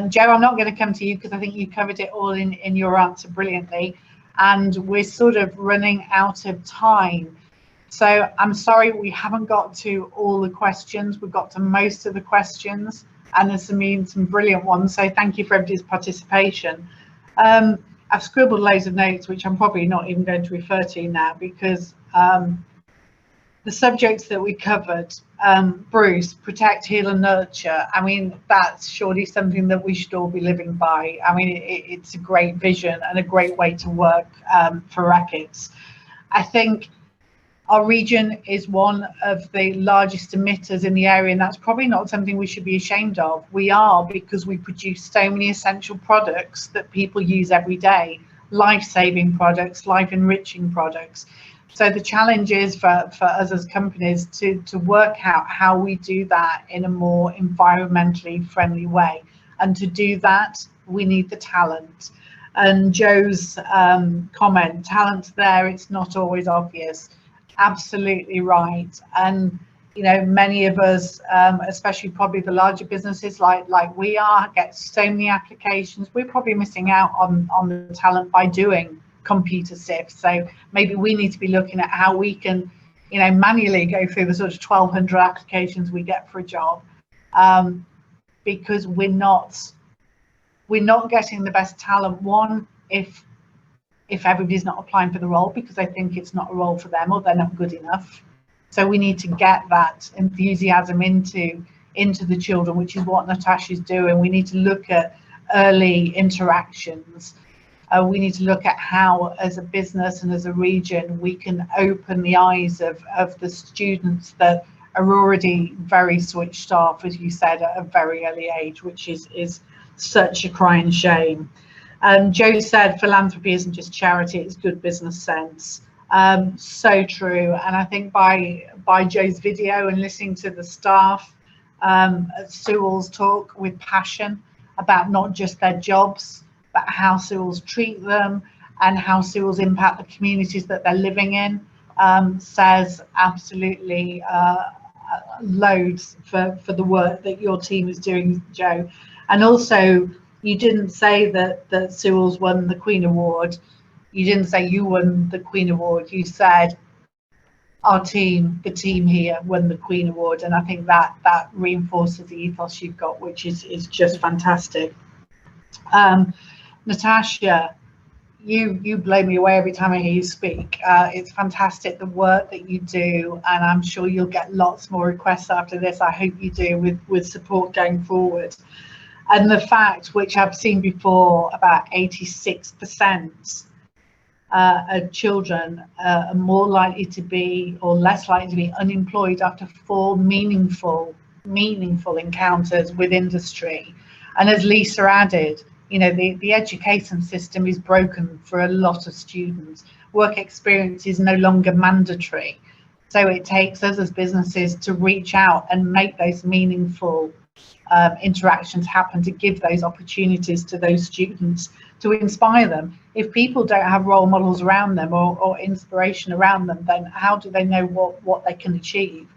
Joe, I'm not going to come to you because I think you covered it all in your answer brilliantly, and we're sort of running out of time. So I'm sorry we haven't got to all the questions. We've got to most of the questions. and there's some brilliant ones. So thank you for everybody's participation. I've scribbled loads of notes, which I'm probably not even going to refer to now, because the subjects that we covered, Bruce, protect, heal and nurture, I mean, that's surely something that we should all be living by. I mean, it's a great vision and a great way to work for Reckitt's. I think our region is one of the largest emitters in the area, and that's probably not something we should be ashamed of. We are, because we produce so many essential products that people use every day, life-saving products, life-enriching products. So the challenge is for us as companies to work out how we do that in a more environmentally friendly way. And to do that, we need the talent. And Joe's comment, talent there, it's not always obvious. Absolutely right. And you know, many of us, especially probably the larger businesses like we are, get so many applications. We're probably missing out on the talent by doing computer sifts. So maybe we need to be looking at how we can, you know, manually go through the sort of 1,200 applications we get for a job, because we're not getting the best talent. One, if everybody's not applying for the role because they think it's not a role for them or they're not good enough. So we need to get that enthusiasm into the children, which is what Natasha's doing. We need to look at early interactions. We need to look at how, as a business and as a region, we can open the eyes of the students that are already very switched off, as you said, at a very early age, which is such a crying shame. Joe said philanthropy isn't just charity, it's good business sense. So true. And I think by Joe's video and listening to the staff at Sewell's talk with passion about not just their jobs, but how Sewell's treat them and how Sewell's impact the communities that they're living in, says absolutely loads for the work that your team is doing, Joe. And also, you didn't say that Sewell's won the Queen Award. You didn't say you won the Queen Award. You said our team, the team here, won the Queen Award. And I think that reinforces the ethos you've got, which is just fantastic. Natasha, you blow me away every time I hear you speak. It's fantastic, the work that you do, and I'm sure you'll get lots more requests after this. I hope you do with support going forward. And the fact, which I've seen before, about 86% of children are more likely to be, or less likely to be, unemployed after 4 meaningful encounters with industry. And as Lisa added, you know, the education system is broken for a lot of students. Work experience is no longer mandatory. So it takes us as businesses to reach out and make those meaningful interactions happen, to give those opportunities to those students, to inspire them. If people don't have role models around them or inspiration around them, then how do they know what they can achieve?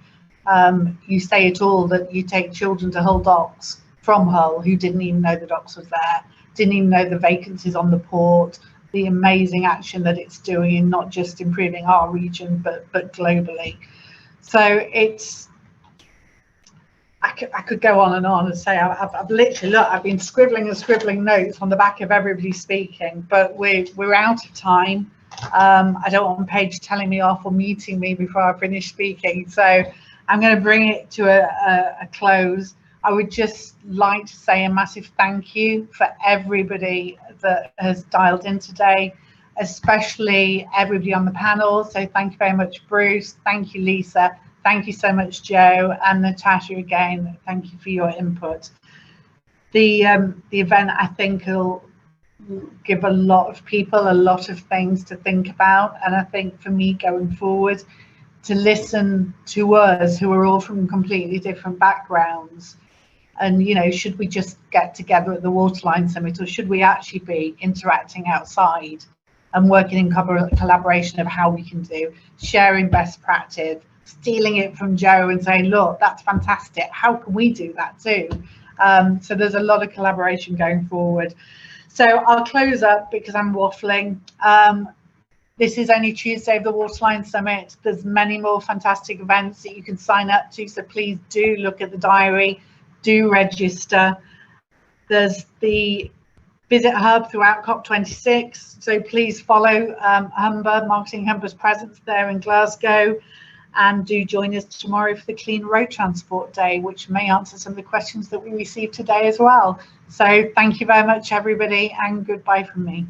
You say it all, that you take children to Hull Docks from Hull who didn't even know the docks was there, didn't even know the vacancies on the port, the amazing action that it's doing in not just improving our region but globally. So it's, I could go on and say I've literally, look, I've been scribbling notes on the back of everybody speaking, but we're out of time. I don't want Paige telling me off or muting me before I finish speaking, so I'm going to bring it to a close. I would just like to say a massive thank you for everybody that has dialed in today, especially everybody on the panel. So thank you very much, Bruce. Thank you, Lisa. Thank you so much, Joe, and Natasha again. Thank you for your input. The event, I think, will give a lot of people a lot of things to think about, and I think for me going forward, to listen to us who are all from completely different backgrounds, and you know, should we just get together at the Waterline Summit, or should we actually be interacting outside and working in collaboration of how we can do, sharing best practice, stealing it from Joe and saying, look, that's fantastic, how can we do that too? So there's a lot of collaboration going forward. So I'll close up because I'm waffling. This is only Tuesday of the Waterline Summit. There's many more fantastic events that you can sign up to, so please do look at the diary. do register. There's the Visit Hub throughout COP26, so please follow Humber, Marketing Humber's presence there in Glasgow, and do join us tomorrow for the Clean Road Transport Day, which may answer some of the questions that we received today as well. So thank you very much, everybody, and goodbye from me.